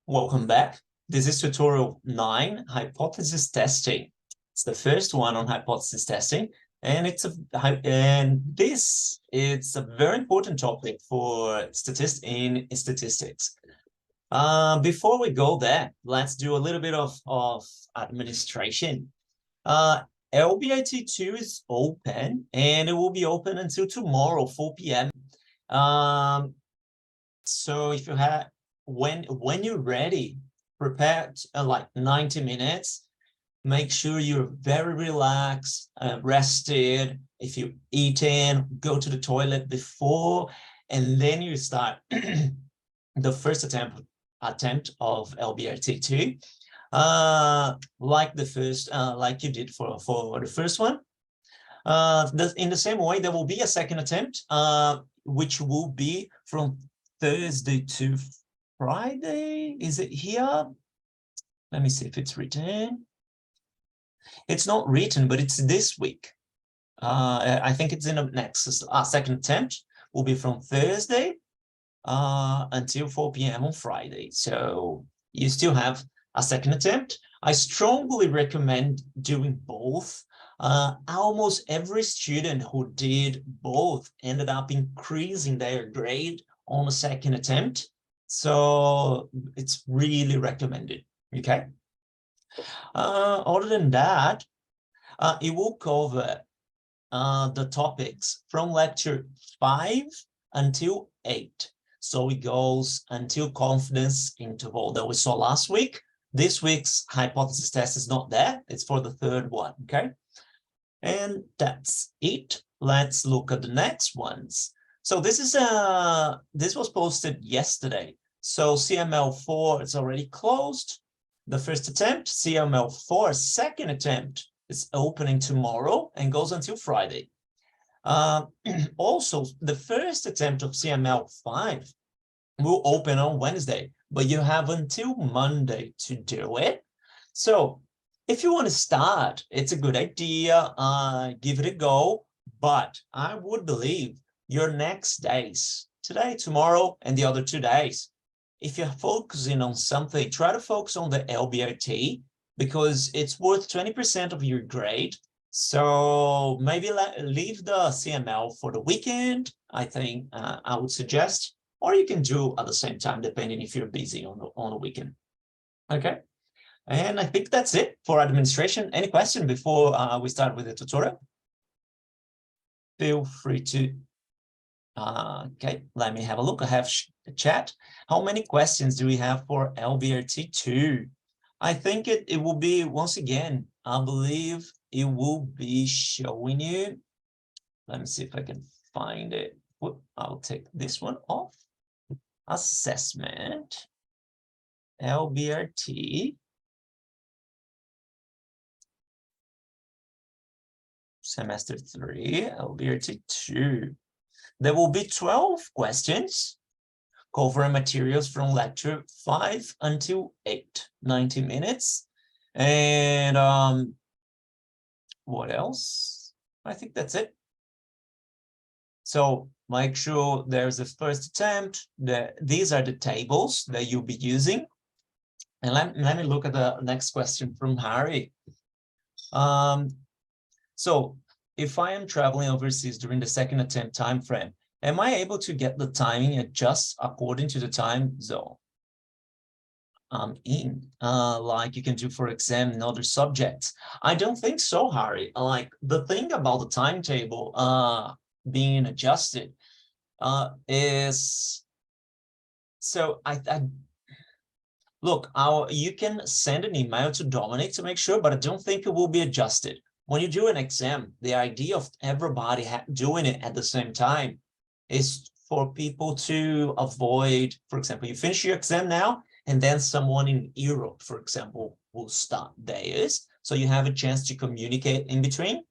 Welcome back. This is tutorial 9, hypothesis testing. It's the first one on hypothesis testing, and it's a very important topic for statistics. Before we go there, let's do a little bit of administration. LBIT2 is open, and it will be open until tomorrow, 4 p.m. So if you have when you're ready, prepare like 90 minutes. Make sure you're very relaxed, rested. If you're eating, go to the toilet before, and then you start the first attempt of LBRT2, like you did for the first one. In the same way, there will be a second attempt, which will be from Thursday to Friday. Is it here? Let me see if it's written. It's not written, but it's this week. I think it's in the next second attempt will be from Thursday until 4 p.m. on Friday. So you still have a second attempt. I strongly recommend doing both. Almost every student who did both ended up increasing their grade on the second attempt. So it's really recommended, okay? Other than that, it will cover the topics from lecture 5 until 8. So it goes until confidence interval that we saw last week. This week's hypothesis test is not there. It's for the third one, okay? And that's it. Let's look at the next ones. So this was posted yesterday. So CML4 is already closed. The first attempt, CML4 second attempt is opening tomorrow and goes until Friday. Also, the first attempt of CML5 will open on Wednesday, but you have until Monday to do it. So if you want to start, it's a good idea. Give it a go. But I would believe your next days, today, tomorrow, and the other 2 days, if you're focusing on something, try to focus on the LBRT because it's worth 20% of your grade. So maybe leave the CML for the weekend, I think I would suggest, or you can do at the same time, depending if you're busy on the weekend. Okay. And I think that's it for administration. Any question before we start with the tutorial? Feel free to. Okay, let me have a look. I have a chat. How many questions do we have for LBRT2? I think it will be, once again, I believe it will be showing you. Let me see if I can find it. I'll take this one off. Assessment. LBRT. Semester 3, LBRT2. There will be 12 questions covering materials from lecture 5 until 8, 90 minutes. And what else? I think that's it. So make sure there's a first attempt. These are the tables that you'll be using. And let me look at the next question from Harry. So if I am traveling overseas during the second attempt time frame, am I able to get the timing adjust according to the time zone I'm in, like you can do for exam and other subjects? I don't think so, Harry. Like the thing about the timetable being adjusted is, so look, you can send an email to Dominic to make sure, but I don't think it will be adjusted. When you do an exam, the idea of everybody doing it at the same time is for people to avoid, for example, you finish your exam now, and then someone in Europe, for example, will start theirs. So you have a chance to communicate in between.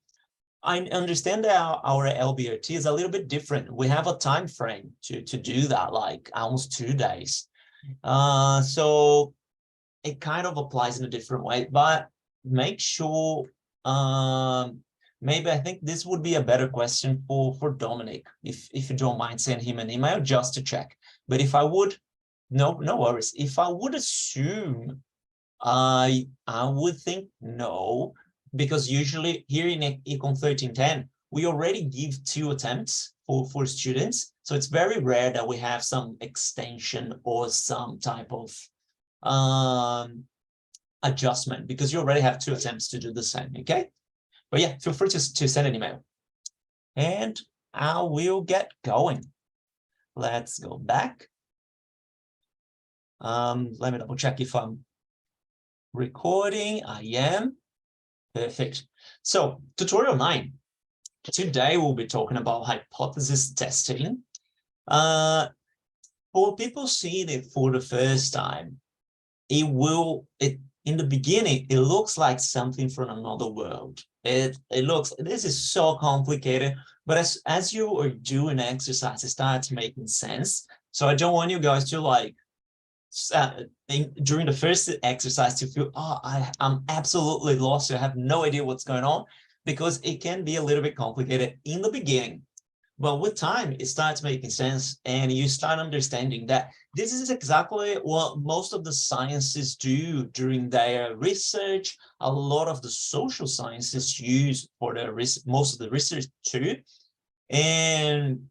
I understand that our LBRT is a little bit different. We have a time frame to do that, like almost 2 days. So it kind of applies in a different way, but make sure, maybe I think this would be a better question for Dominic, if you don't mind sending him an email just to check. But if I would no worries. If I would assume, I would think no, because usually here in ECON1310, we already give 2 attempts for students. So it's very rare that we have some extension or some type of adjustment, because you already have 2 attempts to do the same, okay? But yeah, feel free to send an email. And I will get going. Let's go back. Let me double check if I'm recording. I am. Perfect. So tutorial 9. Today we'll be talking about hypothesis testing. For people seeing it for the first time, in the beginning, it looks like something from another world. This is so complicated, but as you are doing exercise, it starts making sense. So I don't want you guys to during the first exercise to feel, oh, I'm absolutely lost. I have no idea what's going on, because it can be a little bit complicated in the beginning. But with time, it starts making sense, and you start understanding that this is exactly what most of the sciences do during their research. A lot of the social sciences use for their most of the research too. And,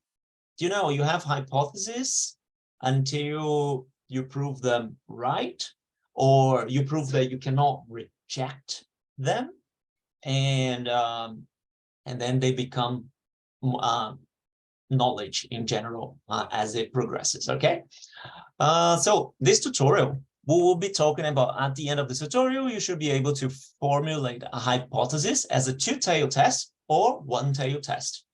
you know, you have hypotheses until you prove them right, or you prove that you cannot reject them. And then they become knowledge in general as it progresses, okay? So this tutorial, we will be talking about, at the end of the tutorial, you should be able to formulate a hypothesis as a 2-tailed test or 1-tailed test.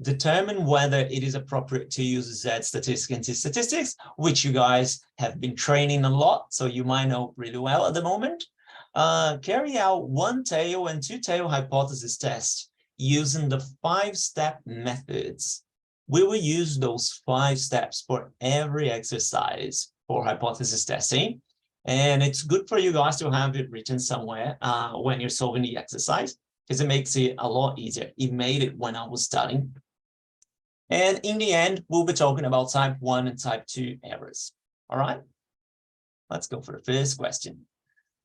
Determine whether it is appropriate to use Z statistics and T statistics, which you guys have been training a lot, so you might know really well at the moment. Carry out 1-tailed and 2-tailed hypothesis tests using the 5-step methods. We will use those 5 steps for every exercise for hypothesis testing. And it's good for you guys to have it written somewhere when you're solving the exercise, because it makes it a lot easier. It made it when I was studying. And in the end, we'll be talking about type 1 and type 2 errors. All right, let's go for the first question.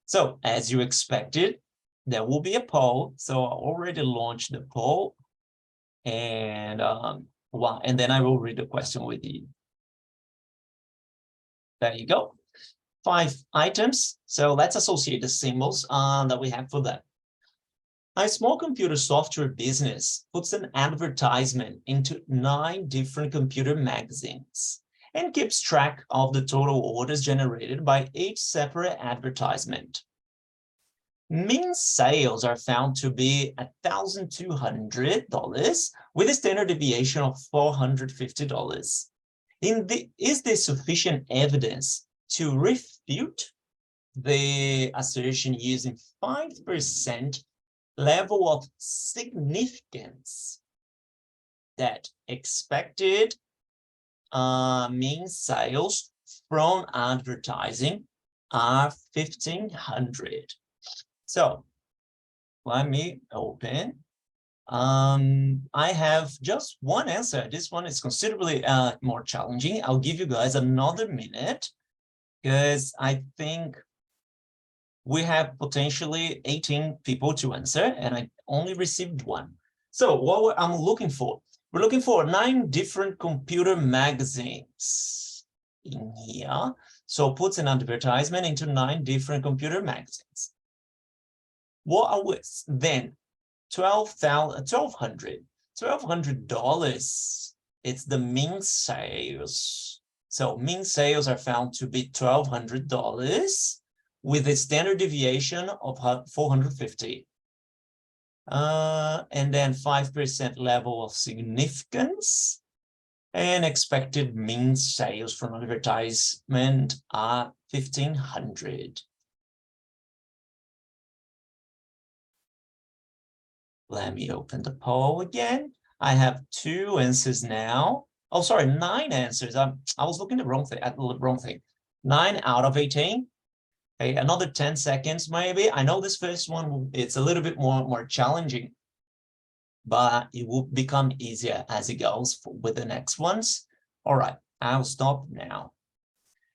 So as you expected, there will be a poll. So I already launched the poll, and then I will read the question with you. There you go. 5 items. So let's associate the symbols that we have for them. A small computer software business puts an advertisement into 9 different computer magazines and keeps track of the total orders generated by each separate advertisement. Mean sales are found to be $1,200 with a standard deviation of $450. Is there sufficient evidence to refute the assertion using 5% level of significance that expected mean sales from advertising are 1,500? So let me open. I have just one answer. This one is considerably more challenging. I'll give you guys another minute, because I think we have potentially 18 people to answer, and I only received 1. So what I'm looking for, we're looking for 9 different computer magazines in here. So puts an advertisement into 9 different computer magazines. What are we then? $1,200. It's the mean sales. So mean sales are found to be $1,200 with a standard deviation of 450. And then 5% level of significance, and expected mean sales from advertisement are 1,500. Let me open the poll again. I have 2 answers now. Oh, sorry, 9 answers. I was looking at the wrong thing. 9 out of 18. Okay, another 10 seconds maybe. I know this first one, it's a little bit more challenging, but it will become easier as it goes with the next ones. All right, I'll stop now.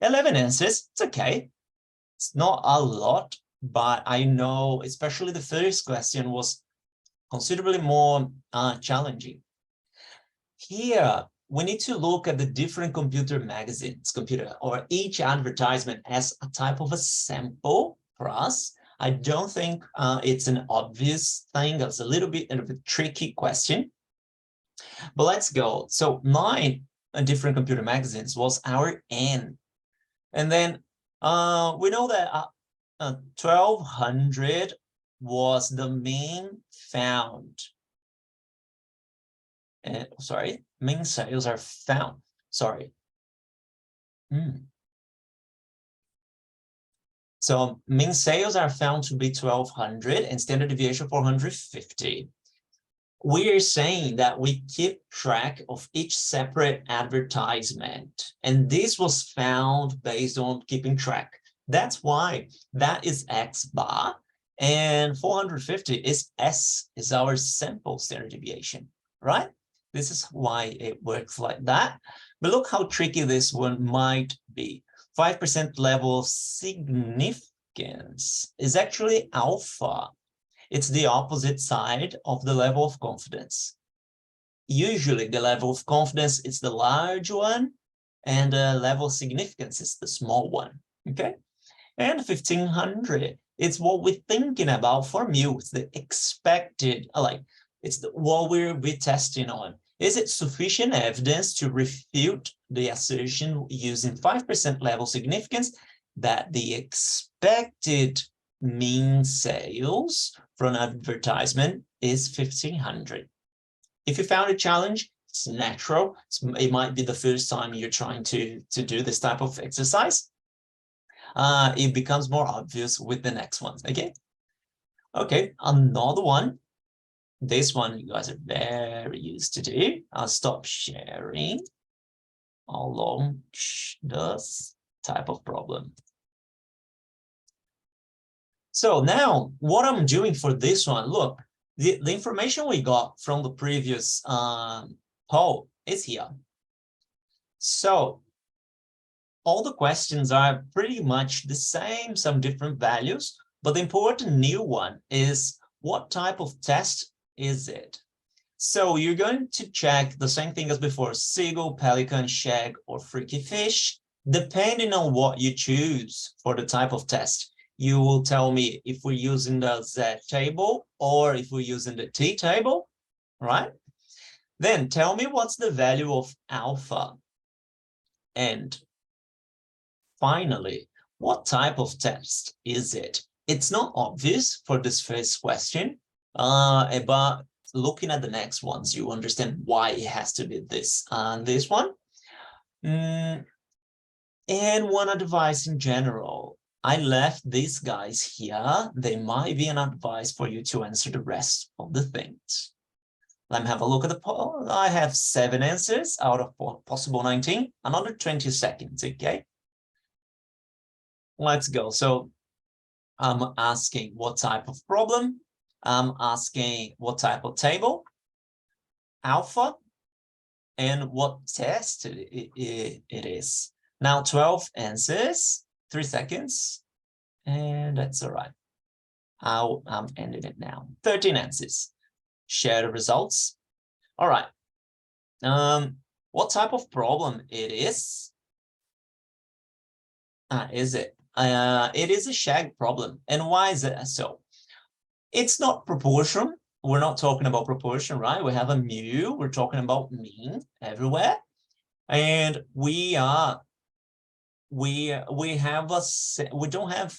11 answers, it's okay. It's not a lot, but I know especially the first question was considerably more challenging. Here, we need to look at the different computer magazines, or each advertisement as a type of a sample for us. I don't think it's an obvious thing. It's a little bit of a tricky question. But let's go. So 9 different computer magazines was our N. And then we know that 1200 was the mean found. Sorry, mean sales are found. Sorry. So mean sales are found to be 1200 and standard deviation 450. We are saying that we keep track of each separate advertisement, and this was found based on keeping track. That's why that is X bar, and 450 is S, is our sample standard deviation, right? This is why it works like that. But look how tricky this one might be. 5% level of significance is actually alpha. It's the opposite side of the level of confidence. Usually the level of confidence is the large one and the level of significance is the small one, okay? And 1500, it's what we're thinking about for mu. It's the expected, it's what we're testing on. Is it sufficient evidence to refute the assertion using 5% level significance that the expected mean sales from advertisement is 1500? If you found a challenge, it's natural. It might be the first time you're trying to do this type of exercise. It becomes more obvious with the next ones. Okay, another one. This one you guys are very used to do. I'll stop sharing along this type of problem. So now what I'm doing for this one, look, the information we got from the previous poll is here. So all the questions are pretty much the same, some different values, but the important new one is what type of test is it? So you're going to check the same thing as before, seagull, pelican, shag, or freaky fish, depending on what you choose for the type of test. You will tell me if we're using the Z table or if we're using the T table, right? Then tell me what's the value of alpha. And finally, what type of test is it? It's not obvious for this first question, but looking at the next ones, you understand why it has to be this and this one. And one advice in general, I left these guys here. They might be an advice for you to answer the rest of the things. Let me have a look at the poll. I have 7 answers out of possible 19, another 20 seconds, okay? Let's go. So I'm asking what type of problem. I'm asking what type of table, alpha, and what test it is. Now 12 answers, 3 seconds, and that's all right. I'm ending it now. 13 answers. Share the results. All right. What type of problem it is? Is it? It is a shag problem. And why is it so? It's not proportion. We're not talking about proportion, right? We have a mu. We're talking about mean everywhere. And we don't have,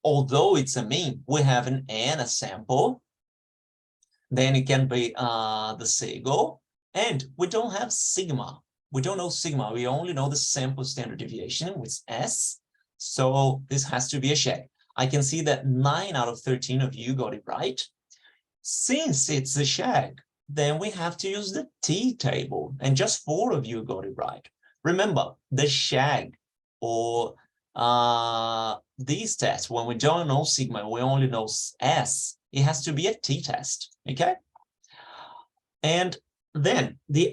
although it's a mean, we have an N, a sample. Then it can be the seagull. And we don't have sigma. We don't know sigma. We only know the sample standard deviation with S. So this has to be a shag. I can see that 9 out of 13 of you got it right. Since it's a shag, then we have to use the T table, and just 4 of you got it right. Remember, the shag or these tests, when we don't know sigma, we only know S, it has to be a T test, okay? And then the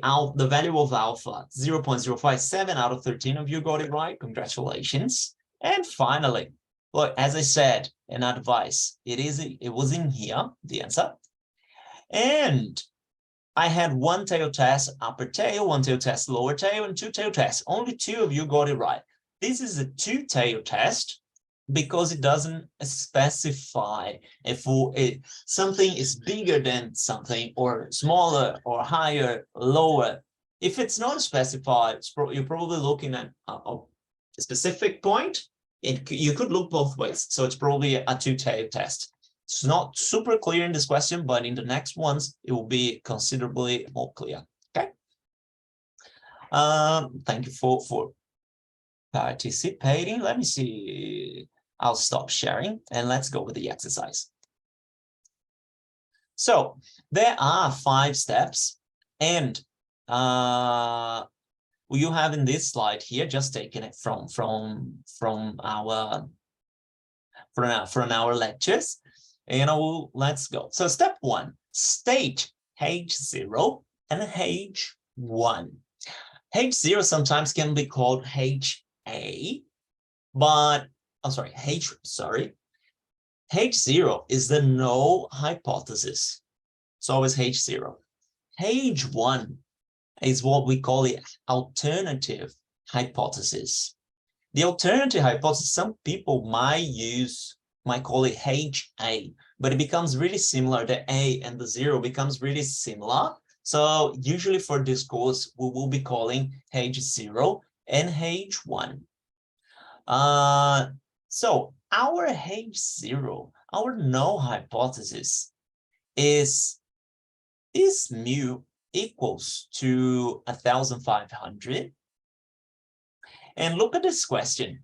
value of alpha, 0.05, 7 out of 13 of you got it right. Congratulations. And finally, look, as I said, an advice, it was in here, the answer. And I had one tail test, upper tail, one tail test, lower tail, and two tail tests. Only 2 of you got it right. This is a 2-tail test because it doesn't specify if something is bigger than something or smaller or higher, lower. If it's not specified, you're probably looking at a specific point. You could look both ways. So it's probably a 2-tail test. It's not super clear in this question, but in the next ones, it will be considerably more clear. Okay. Thank you for participating. Let me see. I'll stop sharing and let's go with the exercise. So there are 5 steps, and you have in this slide here, just taking it from our lectures. And let's go. So step 1, state H0 and H1. H0 sometimes can be called HA, but H0 is the null hypothesis. It's always H0. H1 is what we call the alternative hypothesis. The alternative hypothesis, some people might call it HA, but it becomes really similar. The A and the 0 becomes really similar. So usually for this course, we will be calling H0 and H1. So our H0, our null hypothesis is mu equals to 1,500. And look at this question.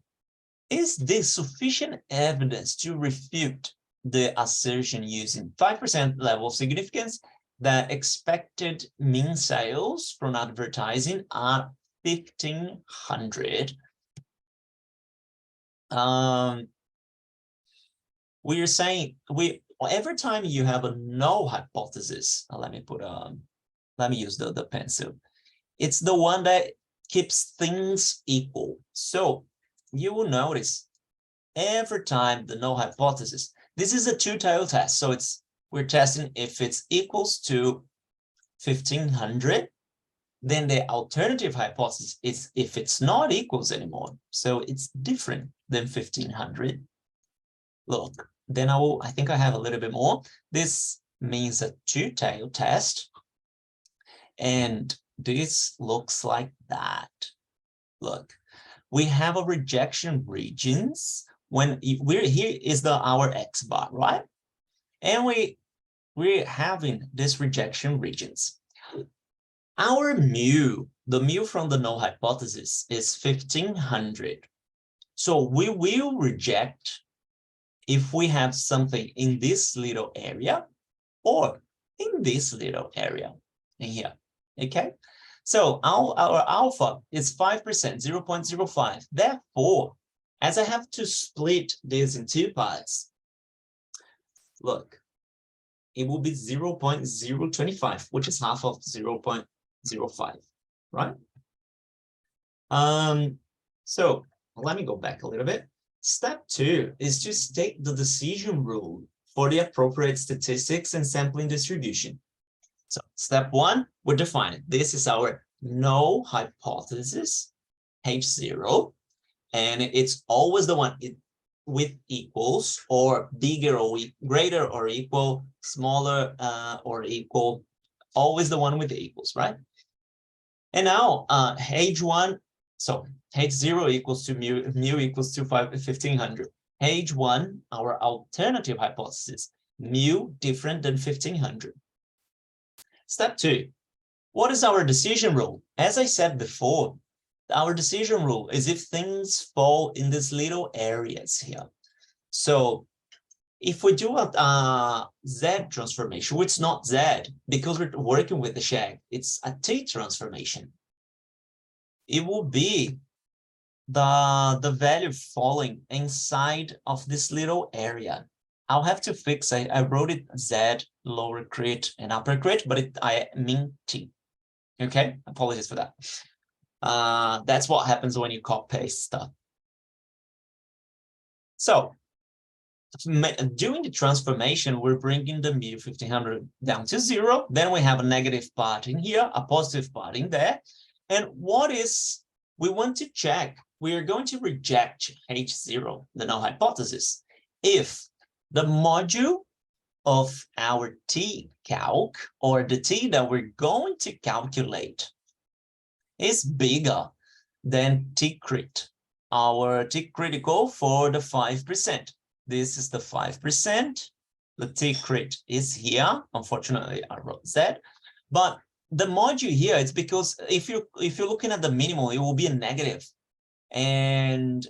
Is this sufficient evidence to refute the assertion using 5% level of significance that expected mean sales from advertising are 1,500? We're saying every time you have a null hypothesis, let me use the pencil. It's the one that keeps things equal. So you will notice every time the null hypothesis, this is a 2-tail test. So we're testing if it's equals to 1,500, then the alternative hypothesis is if it's not equals anymore. So it's different than 1,500. Look, then I think I have a little bit more. This means a 2-tail test. And this looks like that. Look, we have a rejection regions when here is our X bar, right? And we're having this rejection regions. Our mu, the mu from the null hypothesis is 1,500. So we will reject if we have something in this little area or in this little area in here, okay? So our alpha is 5%, 0.05. Therefore, as I have to split this in 2 parts, look, it will be 0.025, which is half of 0.05, right? So let me go back a little bit. Step 2 is to state the decision rule for the appropriate statistics and sampling distribution. So step 1, we define it. This is our null hypothesis, H0, and it's always the one with equals or bigger or greater or equal, smaller or equal, always the one with the equals, right? And now H1, so H0 equals to mu equals to 1,500. H1, our alternative hypothesis, mu different than 1,500. Step 2, what is our decision rule? As I said before, our decision rule is if things fall in these little areas here. So if we do a Z transformation, which is not Z because we're working with the shag, it's a T transformation. It will be the value falling inside of this little area. I'll have to fix, I wrote it Z, lower crit and upper crit, but I mean T. Okay, apologies for that. That's what happens when you copy paste stuff. So doing the transformation, we're bringing the mu 1500 down to 0. Then we have a negative part in here, a positive part in there. And what is, we want to check, we are going to reject H0, the null hypothesis, if the module of our T calc, or the T that we're going to calculate, is bigger than T crit, our T critical for the 5%. This is the 5%. The T crit is here. Unfortunately, I wrote Z. But the module here, it's because if you're looking at the minimal, it will be a negative. And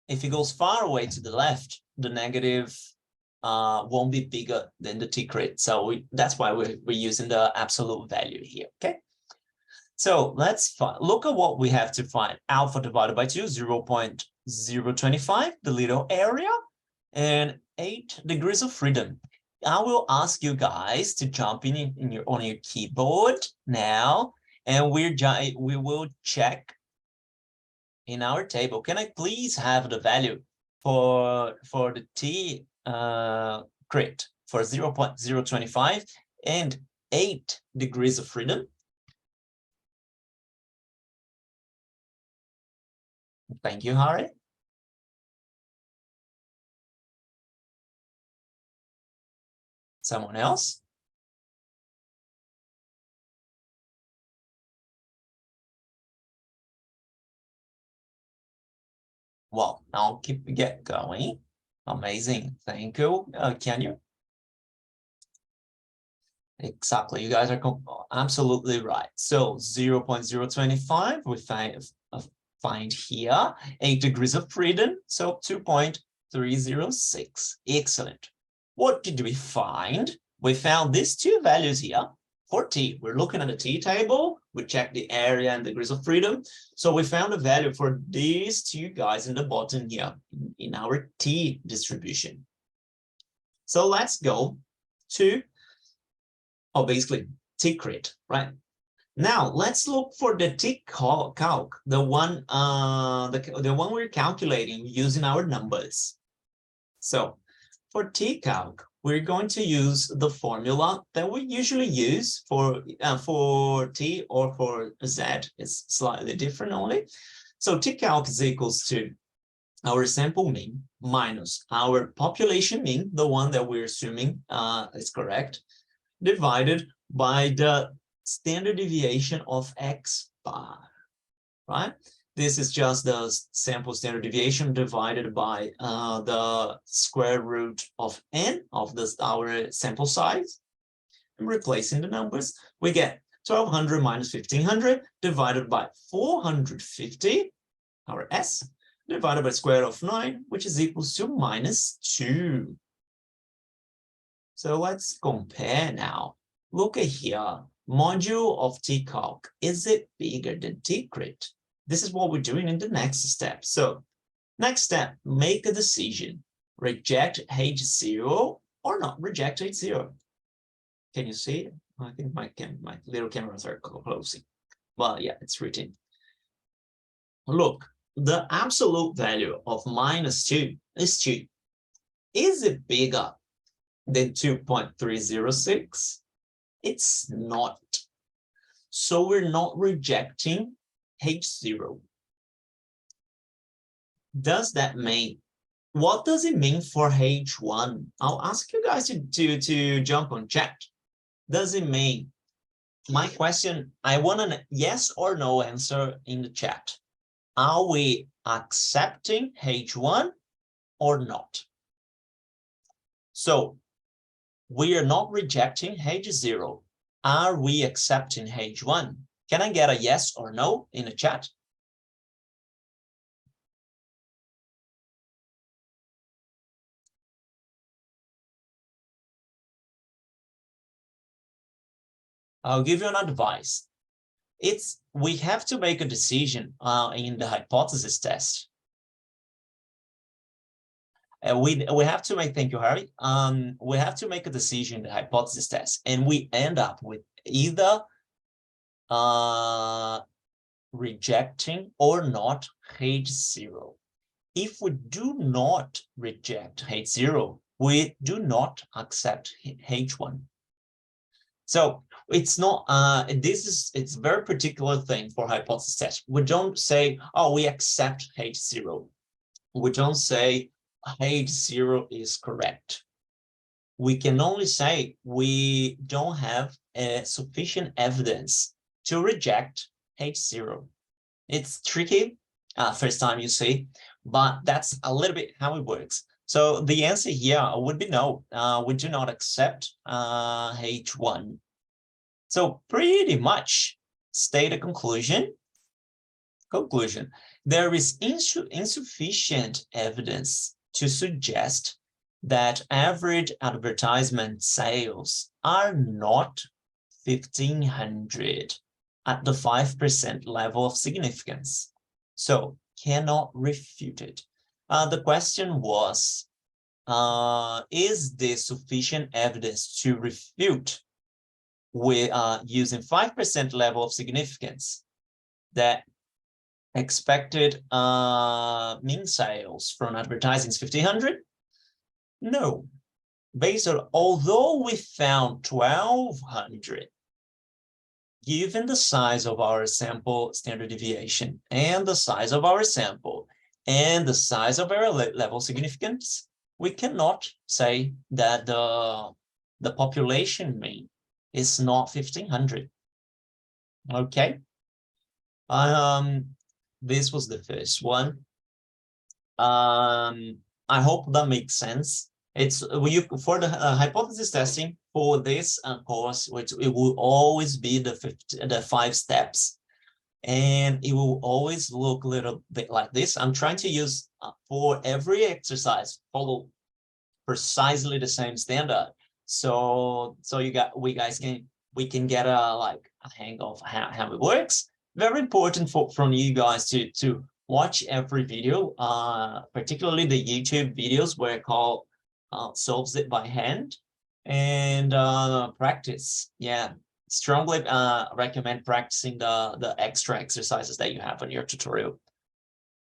if it goes far away to the left, the negative won't be bigger than the T crit. So that's why we're using the absolute value here. Okay. So let's look at what we have to find. Alpha divided by 2, 0.025, the little area, and 8 degrees of freedom. I will ask you guys to jump on your keyboard now, and we will check in our table. Can I please have the value for the T crit for 0.025 and 8 degrees of freedom? Thank you, Harry. Someone else? Well, I'll get going. Amazing. Thank you. Can you? Exactly. You guys are absolutely right. So 0.025, we find here 8 degrees of freedom. So 2.306. Excellent. What did we find? We found these two values here for T. We're looking at the T table. We checked the area and degrees of freedom. So we found a value for these two guys in the bottom here in our T distribution. So let's go to, basically T crit, right? Now let's look for the T calc, the one we're calculating using our numbers. So for T calc, we're going to use the formula that we usually use for T or for Z. It's slightly different only. So T calc is equals to our sample mean minus our population mean, the one that we're assuming is correct, divided by the standard deviation of X bar, right? This is just the sample standard deviation divided by the square root of n of our sample size. And replacing the numbers, we get 1200 minus 1500 divided by 450, our S, divided by square root of 9, which is equals to -2. So let's compare now. Look at here, module of T calc, is it bigger than T crit? This is what we're doing in the next step. So next step, make a decision. Reject H0 or not reject H0. Can you see it? I think my little cameras are closing. Well, yeah, it's written. Look, the absolute value of -2 is 2. Is it bigger than 2.306? It's not. So we're not rejecting H0. Does that mean, what does it mean for H1? I'll ask you guys to jump on chat. Does it mean, my question, I want a yes or no answer in the chat. Are we accepting H1 or not? So we are not rejecting H0. Are we accepting H1? Can I get a yes or no in the chat? I'll give you an advice. We have to make a decision in the hypothesis test. We have to make, thank you, Harry. We have to make a decision in the hypothesis test, and we end up with either rejecting or not H0. If we do not reject H0, we do not accept H1. So it's not, it's a very particular thing for hypothesis test. We don't say, oh, we accept H0. We don't say H0 is correct. We can only say we don't have sufficient evidence to reject H0. It's tricky, first time you see, but that's a little bit how it works. So the answer here would be no, we do not accept H1. So pretty much state a conclusion. There is insufficient evidence to suggest that average advertisement sales are not 1,500 at the 5% level of significance. So cannot refute it. The question was, is there sufficient evidence to refute with using 5% level of significance that expected mean sales from advertising is 1,500? No. Based on, although we found 1,200, given the size of our sample standard deviation and the size of our sample and the size of our level significance, we cannot say that the population mean is not 1,500. Okay. This was the first one. I hope that makes sense. It's for the hypothesis testing for this course, which it will always be the 5 steps, and it will always look a little bit like this. I'm trying to use for every exercise follow precisely the same standard, so we can get a hang of how it works. Very important from you guys to watch every video, particularly the YouTube videos where it called solves it by hand, and practice. Yeah, strongly recommend practicing the extra exercises that you have on your tutorial.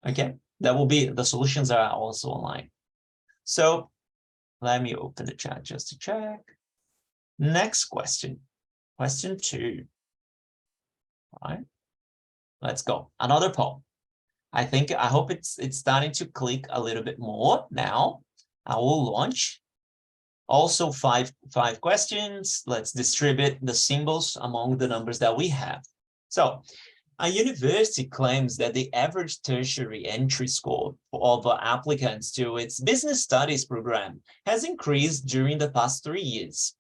Okay, that will be, the solutions are also online. So let me open the chat just to check. Next question, question 2. All right, let's go. Another poll. I hope it's starting to click a little bit more now. I will launch. Also 5 questions. Let's distribute the symbols among the numbers that we have. So a university claims that the average tertiary entry score of applicants to its business studies program has increased during the past 3 years.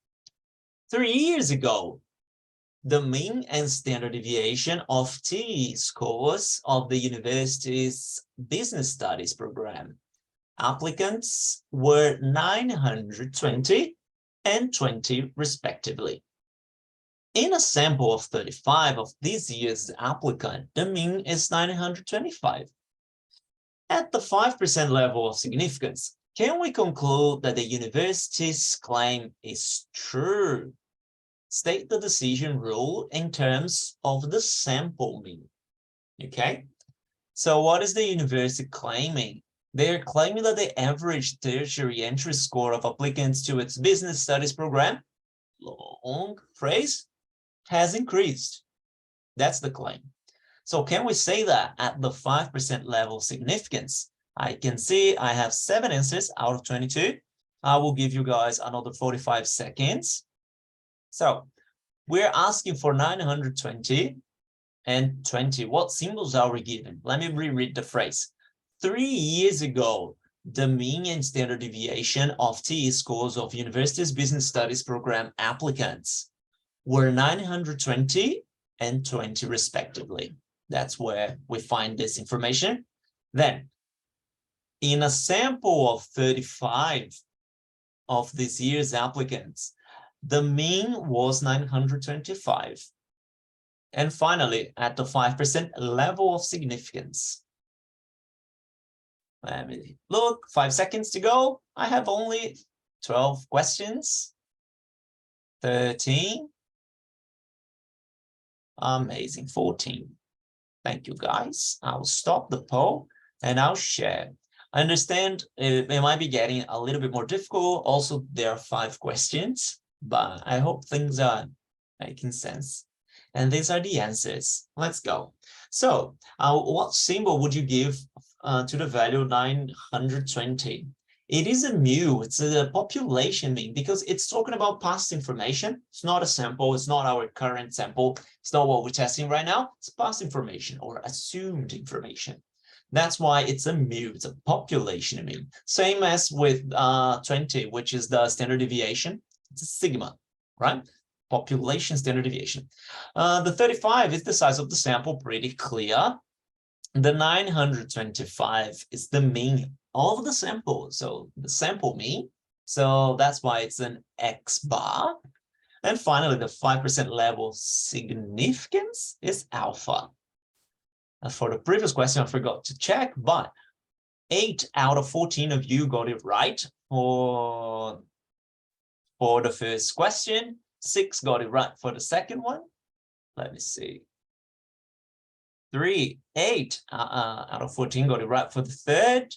3 years ago, the mean and standard deviation of TE scores of the university's business studies program applicants were 920 and 20 respectively. In a sample of 35 of this year's applicant, the mean is 925. At the 5% level of significance, can we conclude that the university's claim is true? State the decision rule in terms of the sample mean. Okay, so what is the university claiming? They're claiming that the average tertiary entry score of applicants to its business studies program, long phrase, has increased. That's the claim. So can we say that at the 5% level of significance? I can see I have 7 answers out of 22. I will give you guys another 45 seconds. So we're asking for 920 and 20. What symbols are we given? Let me reread the phrase. 3 years ago, the mean and standard deviation of TE scores of university's business studies program applicants were 920 and 20 respectively. That's where we find this information. Then, in a sample of 35 of this year's applicants, the mean was 925. And finally, at the 5% level of significance. Let me look, 5 seconds to go. I have only 12 questions, 13, Amazing, 14. Thank you, guys. I'll stop the poll and I'll share. I understand it might be getting a little bit more difficult. Also, there are 5 questions, but I hope things are making sense. And these are the answers. Let's go. So, what symbol would you give to the value 920? It is a mu. It's a population mean because it's talking about past information. It's not a sample. It's not our current sample. It's not what we're testing right now. It's past information or assumed information. That's why it's a mu. It's a population mean. Same as with 20, which is the standard deviation. It's a sigma, right? Population standard deviation. The 35 is the size of the sample, pretty clear. The 925 is the mean of the sample, so the sample mean. So that's why it's an X bar. And finally, the 5% level significance is alpha. And for the previous question, I forgot to check, but 8 out of 14 of you got it right for the first question. 6 got it right for the second one. Let me see. 8 out of 14 got it right for the third.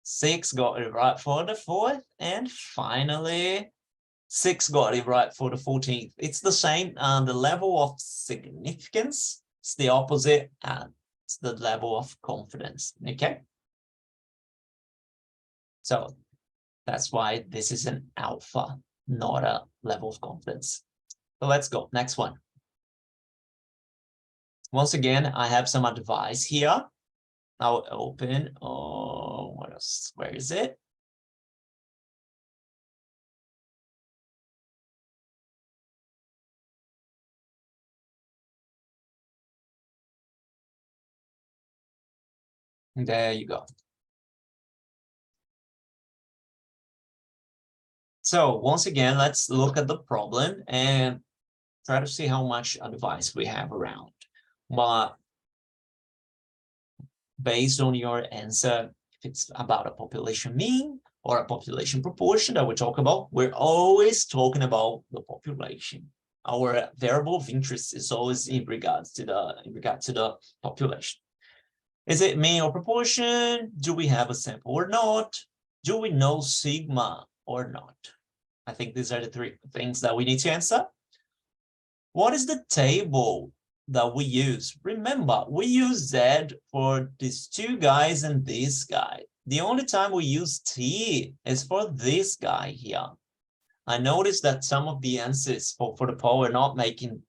6 got it right for the fourth. And finally, 6 got it right for the 14th. It's the same. The level of significance is the opposite, and it's the level of confidence. Okay. So that's why this is an alpha, not a level of confidence. So let's go. Next one. Once again, I have some advice here. I'll open. Oh, what else? Where is it? There you go. So once again, let's look at the problem and try to see how much advice we have around. But based on your answer, if it's about a population mean or a population proportion that we talk about, we're always talking about the population. Our variable of interest is always in regard to the population. Is it mean or proportion? Do we have a sample or not? Do we know sigma or not? I think these are the 3 things that we need to answer. What is the table that we use? Remember, we use Z for these 2 guys and this guy. The only time we use T is for this guy here. I noticed that some of the answers for the poll are not making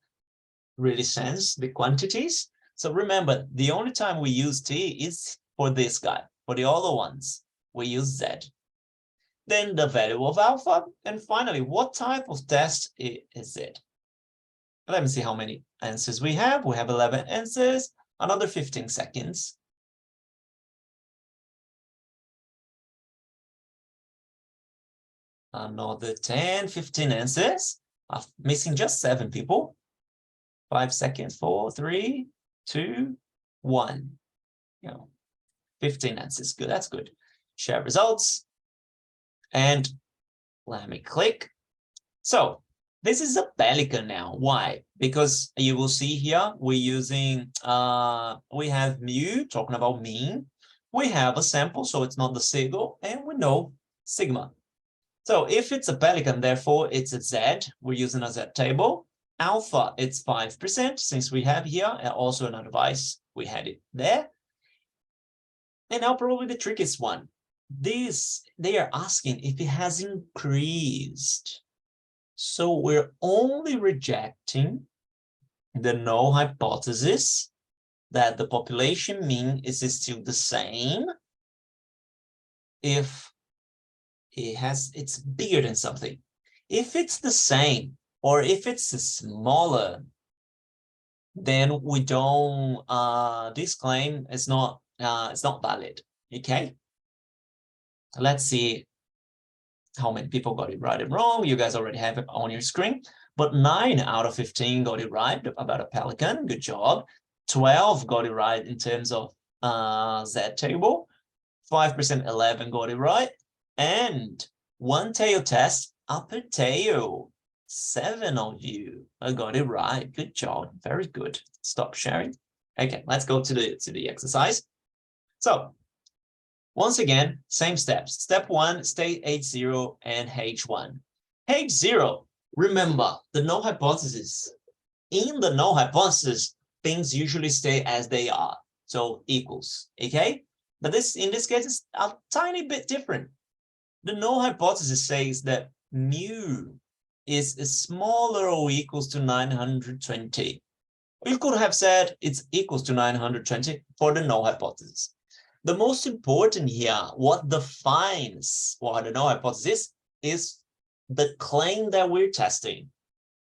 really sense, the quantities. So remember, the only time we use T is for this guy. For the other ones, we use Z. Then the value of alpha. And finally, what type of test is it? Let me see how many answers we have. We have 11 answers, another 15 seconds. Another 10, 15 answers. I'm missing just 7 people. 5 seconds, 4, 3, 2, 1. 15 answers. Good, that's good. Share results. And let me click. So this is a pelican now. Why? Because you will see here we're using we have mu talking about mean. We have a sample, so it's not the sigma, and we know sigma. So if it's a pelican, therefore it's a Z. We're using a Z table. Alpha, it's 5%, since we have here also an advice. We had it there. And now probably the trickiest one. They are asking if it has increased. So we're only rejecting the null hypothesis that the population mean is still the same if it's bigger than something. If it's the same or if it's smaller, then we don't this claim is not it's not valid. Okay, let's see how many people got it right and wrong. You guys already have it on your screen, but 9 out of 15 got it right about a pelican. Good job. 12 got it right in terms of Z table. 5%, 11 got it right. And one tail test, upper tail. 7 of you. I got it right. Good job. Very good. Stop sharing. Okay, let's go to the exercise. So once again, same steps. Step 1, state H0 and H1. H0, remember the null hypothesis. In the null hypothesis, things usually stay as they are. So equals, okay? But in this case, it's a tiny bit different. The null hypothesis says that mu is smaller or equals to 920. You could have said it's equals to 920 for the null hypothesis. The most important here, what defines what the null hypothesis is the claim that we're testing,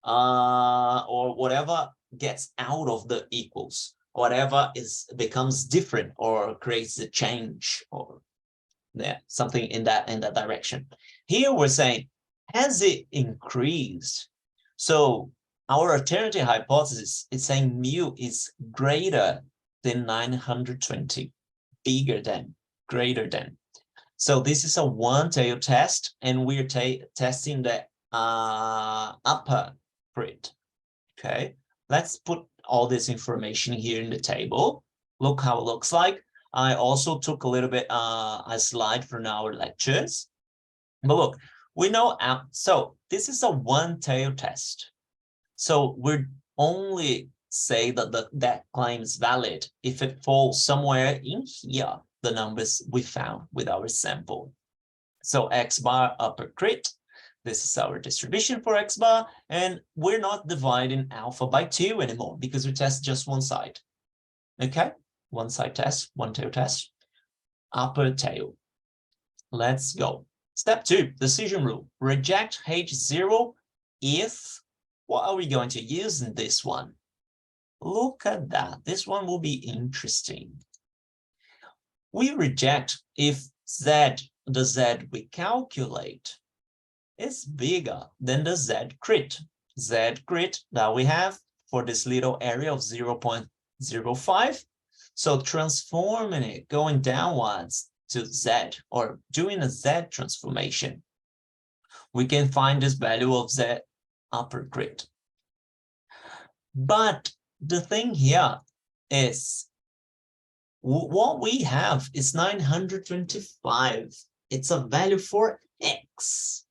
or whatever gets out of the equals, whatever becomes different or creates a change, or something in that direction. Here we're saying, has it increased? So our alternative hypothesis is saying mu is greater than 920, bigger than, greater than. So this is a one-tail test, and we're testing the upper grid. Okay, let's put all this information here in the table. Look how it looks like. I also took a little bit a slide from our lectures. But look, we know, so this is a one-tail test. So we're only say that that claim is valid if it falls somewhere in here, the numbers we found with our sample. So X bar upper crit, this is our distribution for X bar, and we're not dividing alpha by 2 anymore because we test just one side. Okay, one side test, one tail test, upper tail. Let's go. Step 2, decision rule. Reject H0 if, what are we going to use in this one? Look at that. This one will be interesting. We reject if Z, the Z we calculate, is bigger than the Z crit. Z crit that we have for this little area of 0.05. So transforming it, going downwards to Z, or doing a Z transformation, we can find this value of Z upper crit. But the thing here is, what we have is 925. It's a value for X.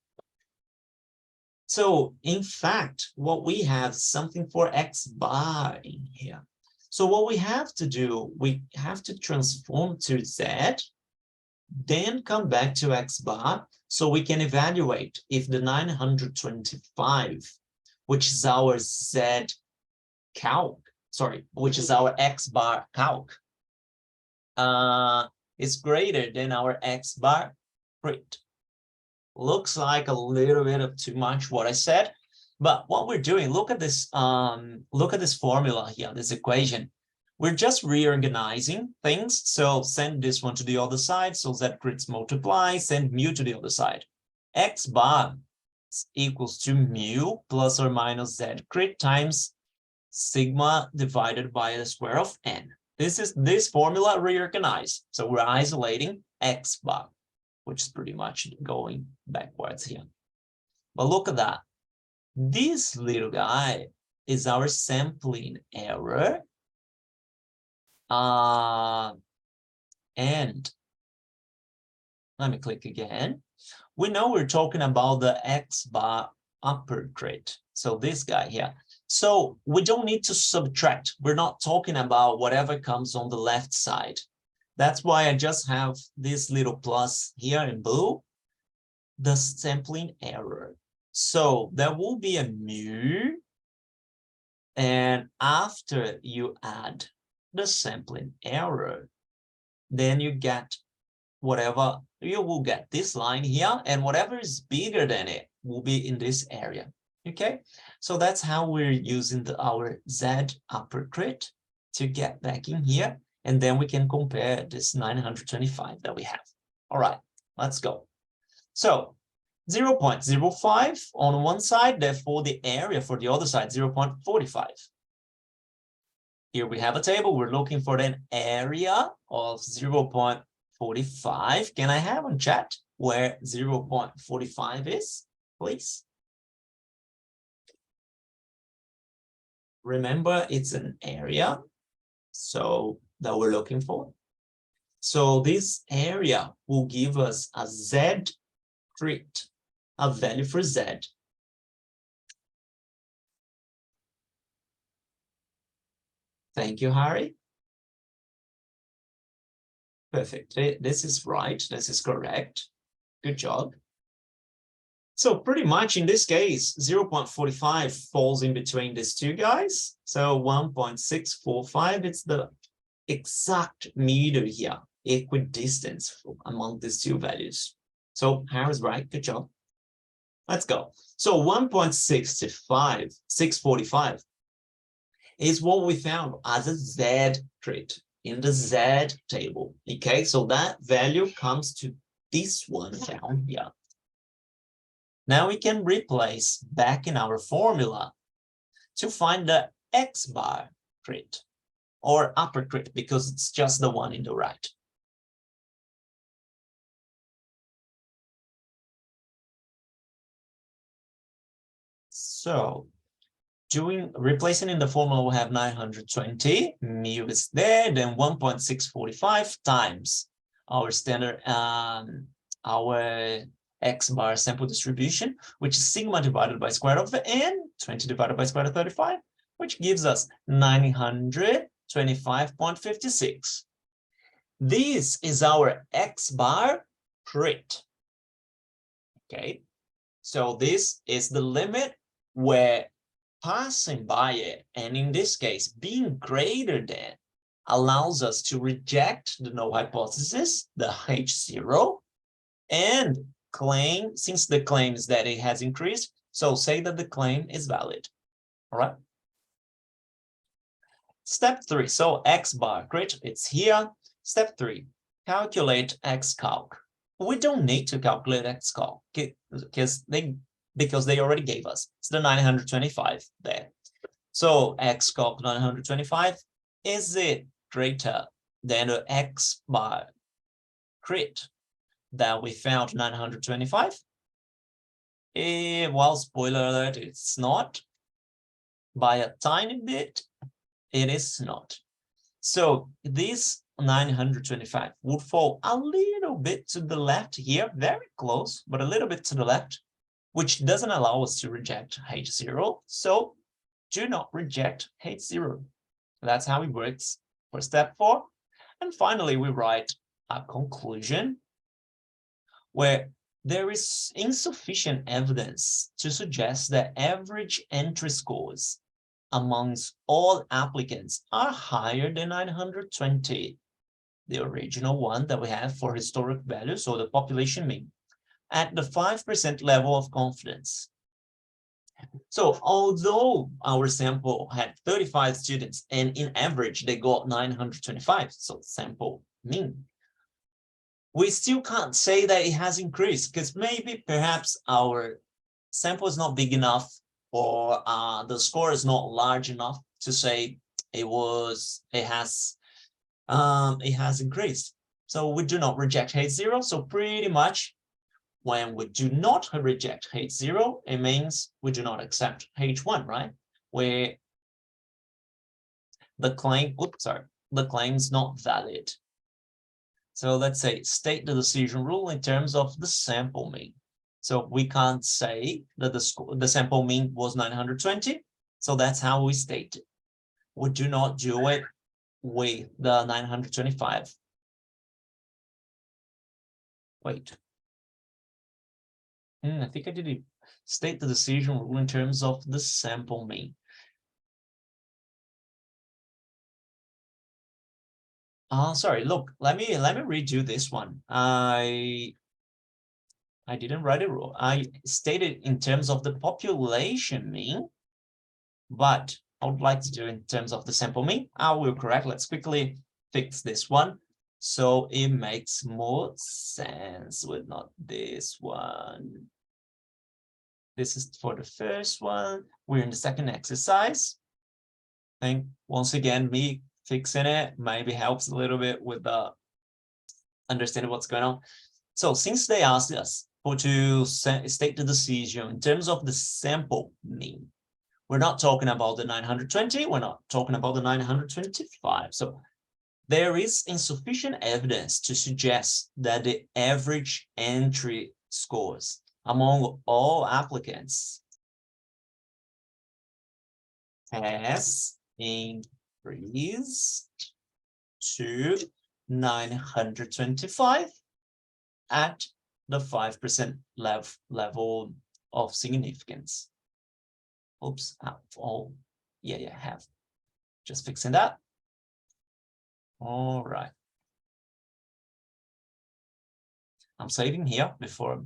So in fact, what we have is something for X bar in here. So what we have to do, we have to transform to Z, then come back to X bar, so we can evaluate if the 925, which is our Z calc, sorry, which is our X bar calc, is greater than our X bar crit. Looks like a little bit of too much what I said, but what we're doing, look at this formula here, this equation. We're just reorganizing things. So send this one to the other side. So Z crits multiply, send mu to the other side. X bar equals to mu plus or minus Z crit times sigma divided by the square of n. This is this formula reorganized. So we're isolating X bar, which is pretty much going backwards here. But look at that. This little guy is our sampling error. And let me click again. We know we're talking about the X bar upper crit. So this guy here. So we don't need to subtract. We're not talking about whatever comes on the left side. That's why I just have this little plus here in blue, the sampling error. So there will be a mu, and after you add the sampling error, then you get whatever, you will get this line here, and whatever is bigger than it will be in this area. Okay, so that's how we're using our Z upper crit to get back in here, and then we can compare this 925 that we have. All right, let's go. So 0.05 on one side, therefore the area for the other side, 0.45. Here we have a table. We're looking for an area of 0.45. Can I have on chat where 0.45 is, please? remember it's an area, so that we're looking for. So this area will give us a Z crit, a value for Z. Thank you, Harry. Perfect. This is right. This is correct. Good job. So pretty much in this case, 0.45 falls in between these two guys. So 1.645, it's the exact meter here, equidistance among these two values. So Harry's right. Good job. Let's go. So 1.645 is what we found as a Z crit in the Z table. Okay, so that value comes to this one down here. Now we can replace back in our formula to find the X bar crit or upper crit because it's just the one in the right. So replacing in the formula, we have 920, mu is there, then 1.645 times our standard, our X bar sample distribution, which is sigma divided by square root of n, 20 divided by square root of 35, which gives us 925.56. This is our X bar crit. Okay, so this is the limit where passing by it, and in this case, being greater than, allows us to reject the null hypothesis, the H0, and claim, since the claim is that it has increased, so say that the claim is valid. All right. Step 3, so X bar crit, it's here. Step 3, calculate X calc. We don't need to calculate X calc because they already gave us. It's the 925 there. So X calc 925, is it greater than the X bar crit that we found 925? Well, spoiler alert, it's not. By a tiny bit, it is not. So this 925 would fall a little bit to the left here, very close, but a little bit to the left, which doesn't allow us to reject H0. So do not reject H0. That's how it works for step 4. And finally, we write a conclusion where there is insufficient evidence to suggest that average entry scores amongst all applicants are higher than 920, the original one that we have for historic values, or the population mean, at the 5% level of confidence. So although our sample had 35 students and in average they got 925, so sample mean, we still can't say that it has increased because maybe perhaps our sample is not big enough, or the score is not large enough to say it has increased. So we do not reject H0. So pretty much when we do not reject H0, it means we do not accept H1, right? Where the claim, the claim is not valid. So let's say state the decision rule in terms of the sample mean. So we can't say that the sample mean was 920. So that's how we state it. We do not do it with the 925. Wait. I think I did it. State the decision rule in terms of the sample mean. Sorry, look, let me redo this one. I didn't write it wrong. I stated in terms of the population mean, but I would like to do it in terms of the sample mean. I will correct. Let's quickly fix this one so it makes more sense with not this one. This is for the first one. We're in the second exercise. I think once again, me fixing it maybe helps a little bit with the understanding what's going on. So since they asked us to state the decision in terms of the sample mean, We're not talking about the 920. We're not talking about the 925. So there is insufficient evidence to suggest that the average entry scores among all applicants has increased to 925 at the 5% level of significance. Oops, oh, yeah, have. Just fixing that. All right. I'm saving here before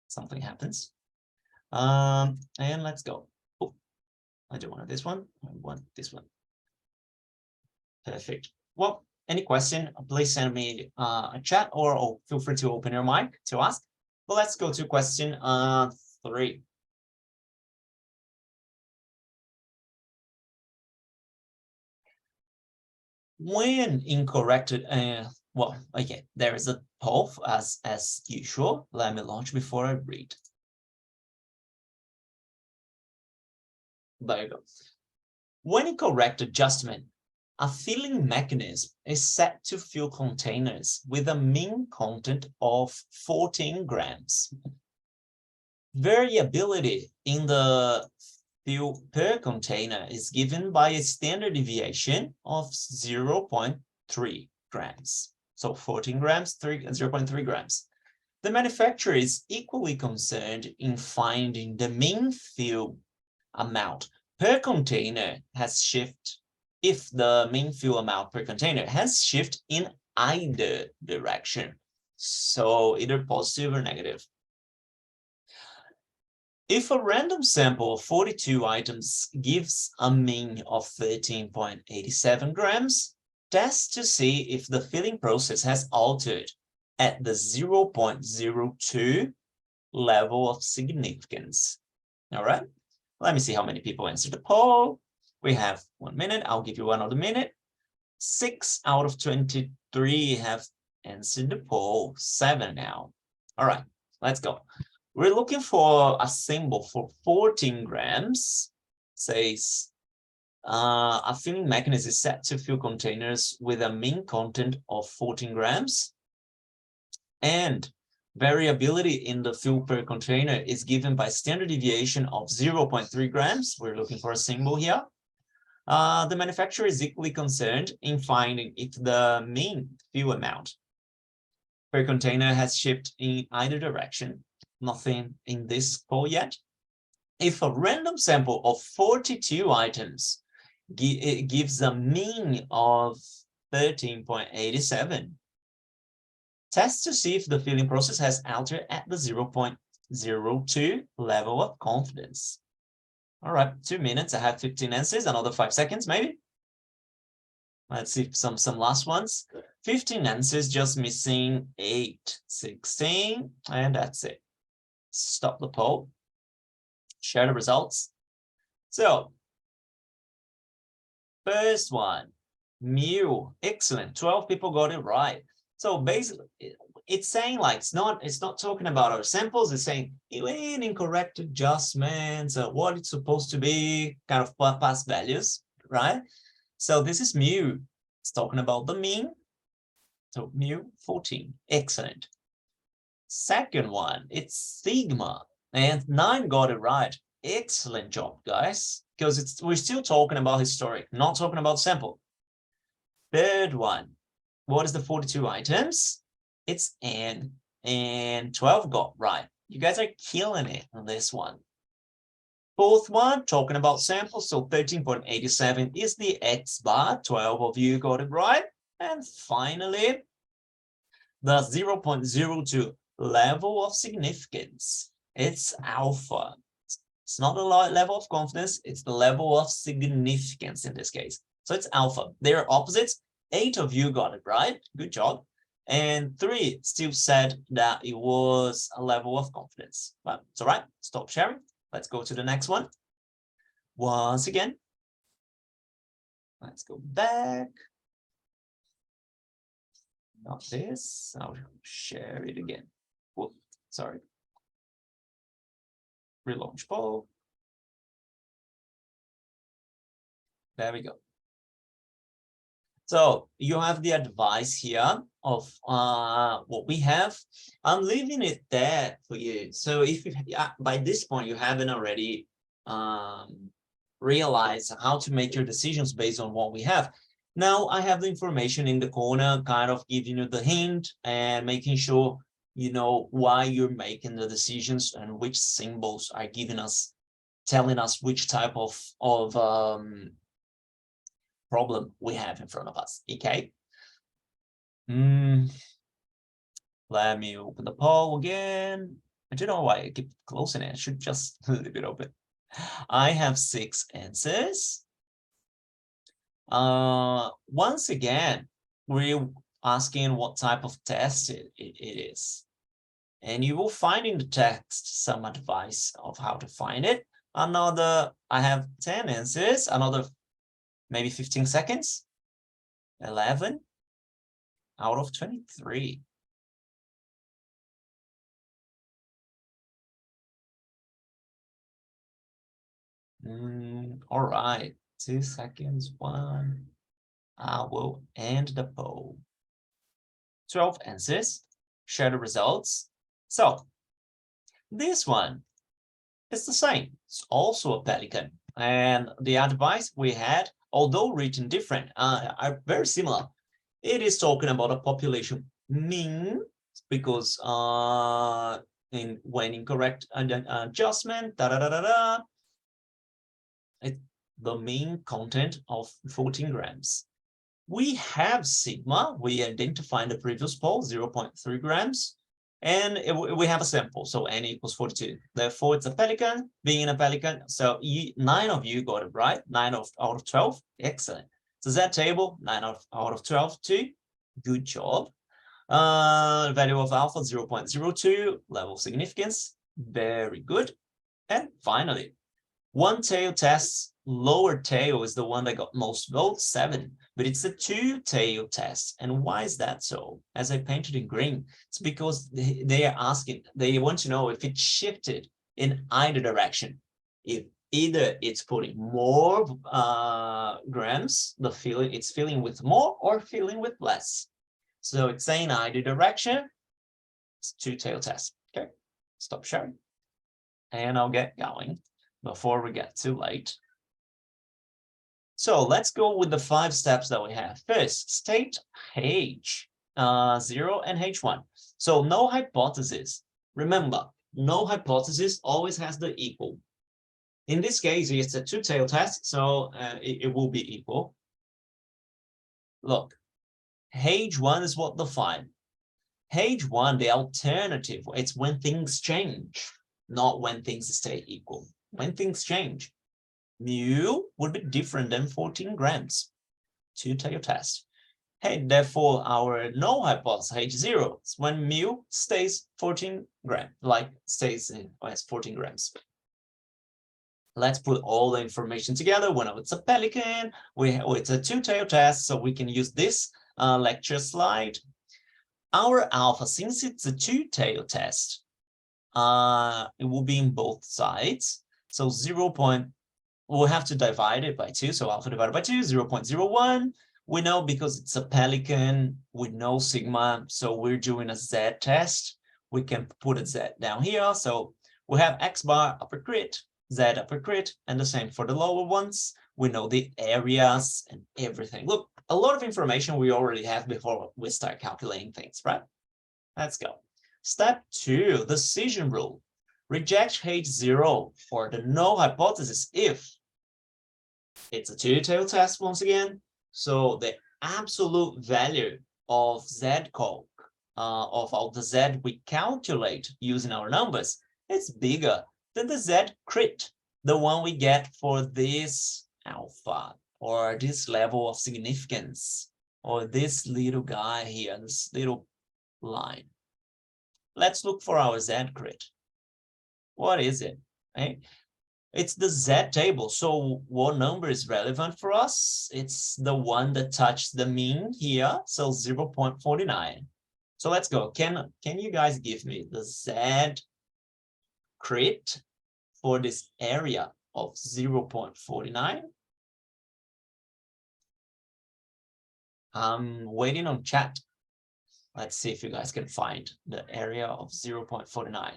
something happens. And let's go. Oh, I don't want this one. I want this one. Perfect. Well, any question, please send me a chat or feel free to open your mic to ask. But let's go to question 3. When incorrect, well, okay, there is a poll as usual. Let me launch before I read. There you go. When incorrect adjustment, a filling mechanism is set to fill containers with a mean content of 14 grams. Variability in the fill per container is given by a standard deviation of 0.3 grams. So 14 grams, 0.3 grams. The manufacturer is equally concerned in finding the mean fill amount per container has shifted if the mean fill amount per container has shifted in either direction. So either positive or negative. If a random sample of 42 items gives a mean of 13.87 grams, test to see if the filling process has altered at the 0.02 level of significance. All right, let me see how many people answered the poll. We have 1 minute. I'll give you another minute. 6 out of 23 have answered the poll. 7 now. All right, let's go. We're looking for a symbol for 14 grams. Says a filling mechanism is set to fill containers with a mean content of 14 grams. And variability in the fill per container is given by standard deviation of 0.3 grams. We're looking for a symbol here. The manufacturer is equally concerned in finding if the mean fill amount per container has shifted in either direction. Nothing in this poll yet. If a random sample of 42 items gives a mean of 13.87, test to see if the filling process has altered at the 0.02 level of confidence. All right, 2 minutes. I have 15 answers, another 5 seconds maybe. Let's see some last ones. 15 answers, just missing 8, 16, and that's it. Stop the poll, share the results. So, first one, mu, excellent. 12 people got it right. So basically, it's saying like it's not talking about our samples. It's saying when incorrect adjustments, what it's supposed to be, kind of past values, right? So this is mu. It's talking about the mean. So mu 14, excellent. Second one, it's sigma, and 9 got it right. Excellent job, guys, because we're still talking about historic, not talking about sample. Third one, what is the 42 items? It's N, and 12 got right. You guys are killing it on this one. Fourth one, talking about samples, so 13.87 is the X bar. 12 of you got it right. And finally, the 0.02 level of significance. It's alpha. It's not the level of confidence, it's the level of significance in this case. So it's alpha. They're opposites. 8 of you got it right. Good job. And 3 still said that it was a level of confidence. But it's all right. Stop sharing. Let's go to the next one. Once again, let's go back. Not this. I'll share it again. Whoop, sorry. Relaunch poll. There we go. So you have the advice here of what we have. I'm leaving it there for you. So if you, by this point you haven't already realized how to make your decisions based on what we have. Now I have the information in the corner, kind of giving you the hint and making sure you know why you're making the decisions and which symbols are giving us, telling us which type of problem we have in front of us. Okay. Let me open the poll again. I don't know why I keep closing it. I should just leave it open. I have 6 answers. Once again, we're asking what type of test it is. And you will find in the text some advice of how to find it. Another, I have 10 answers, another maybe 15 seconds. 11 out of 23. All right, 2 seconds, 1. I will end the poll. 12 answers, share the results. So this one is the same. It's also a pelican. And the advice we had, although written different, are very similar. It is talking about a population mean, because when incorrect adjustment, the mean content of 14 grams. We have sigma. We identified the previous poll, 0.3 grams. And we have a sample, so n equals 42. Therefore, it's a pelican, being a pelican. So 9 of you got it right, 9 out of 12. Excellent. So that table, 9 out of 12 too. Good job. Value of alpha, 0.02, level of significance. Very good. And finally, one tail tests, lower tail is the one that got most votes, 7, but it's a 2-tail test. And why is that so? As I painted in green, it's because they are asking, they want to know if it shifted in either direction. If either it's putting more grams, it's filling with more or filling with less. So it's saying either direction, it's 2-tail test. Okay, stop sharing. And I'll get going before we get too late. So let's go with the 5 steps that we have. First, state H0 and H1. So no hypothesis. Remember, no hypothesis always has the equal. In this case, it's a 2-tail test, so it will be equal. Look, H1 is what defined. H1, the alternative, it's when things change, not when things stay equal. When things change, mu would be different than 14 grams. 2-tail test. Hey, therefore, our null hypothesis H0 is when mu stays 14 grams, like stays as 14 grams. Let's put all the information together. When it's a pelican, it's a 2-tail test, so we can use this lecture slide. Our alpha, since it's a 2-tail test, it will be in both sides. So we'll have to divide it by 2. So alpha divided by 2, 0.01. We know because it's a pelican with no sigma. So we're doing a Z test. We can put a Z down here. So we have X bar upper crit, Z upper crit, and the same for the lower ones. We know the areas and everything. Look, a lot of information we already have before we start calculating things, right? Let's go. Step 2, decision rule. Reject H0 for the null hypothesis if it's a 2-tail test once again. So the absolute value of Z calc, of all the Z we calculate using our numbers, it's bigger than the Z crit, the one we get for this alpha or this level of significance or this little guy here, this little line. Let's look for our Z crit. What is it? Right? It's the Z table. So what number is relevant for us? It's the one that touched the mean here. So 0.49. So let's go. Can you guys give me the Z crit for this area of 0.49? I'm waiting on chat. Let's see if you guys can find the area of 0.49.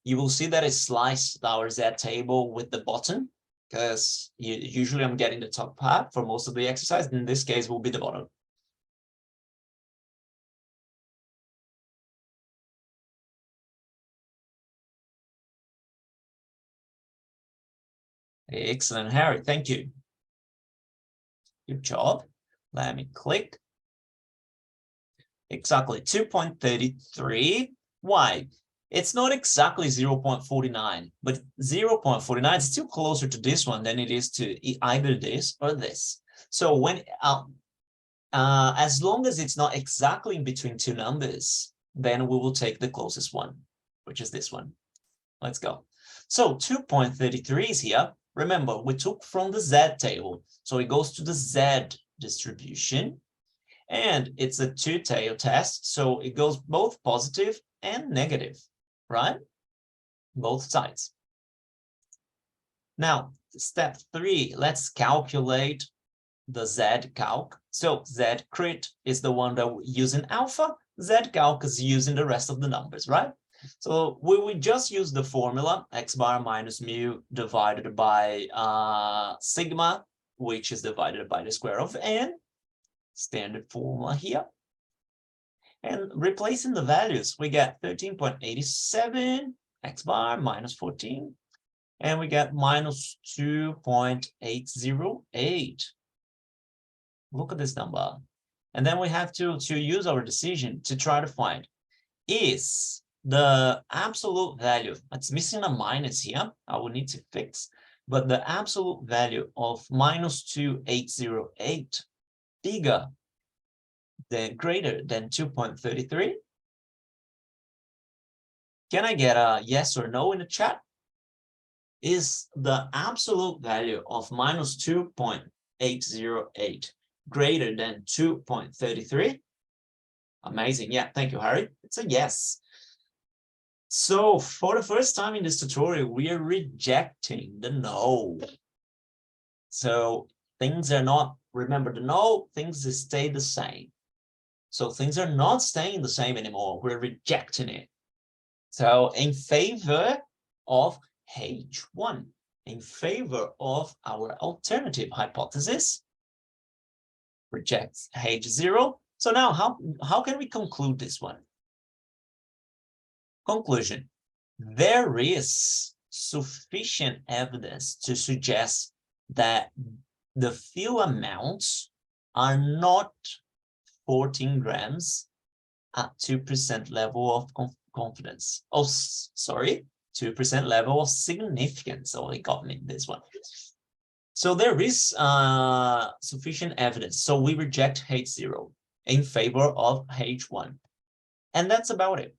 You will see that it sliced our Z table with the bottom, because usually I'm getting the top part for most of the exercise. In this case, will be the bottom. Excellent, Harry. Thank you. Good job. Let me click. Exactly, 2.33. Why? It's not exactly 0.49, but 0.49 is still closer to this one than it is to either this or this. So when as long as it's not exactly in between two numbers, then we will take the closest one, which is this one. Let's go. So 2.33 is here. Remember, we took from the Z table, so it goes to the Z distribution. And it's a two-tail test, so it goes both positive and negative, right? Both sides. Now, step 3, let's calculate the Z-calc. So Z-crit is the one that we're using alpha, Z-calc is using the rest of the numbers, right? So we will just use the formula, x bar minus mu divided by sigma, which is divided by the square of n. Standard formula here. And replacing the values, we get 13.87 x bar minus 14, and we get minus 2.808. Look at this number. And then we have to use our decision to try to find, is the absolute value, it's missing a minus here, I will need to fix, but the absolute value of minus 2.808 bigger than, greater than 2.33? Can I get a yes or no in the chat? Is the absolute value of minus 2.808 greater than 2.33? Amazing. Yeah, thank you, Harry. It's a yes. So for the first time in this tutorial, we are rejecting the no. So things are not, remember the no, things stay the same. So things are not staying the same anymore. We're rejecting it. So in favor of H1, in favor of our alternative hypothesis, rejects H0. So now how can we conclude this one? Conclusion: there is sufficient evidence to suggest that the fill amounts are not 14 grams at 2% level of confidence. Oh, sorry, 2% level of significance. Oh, it got me this one. So there is sufficient evidence. So we reject H0 in favor of H1. And that's about it.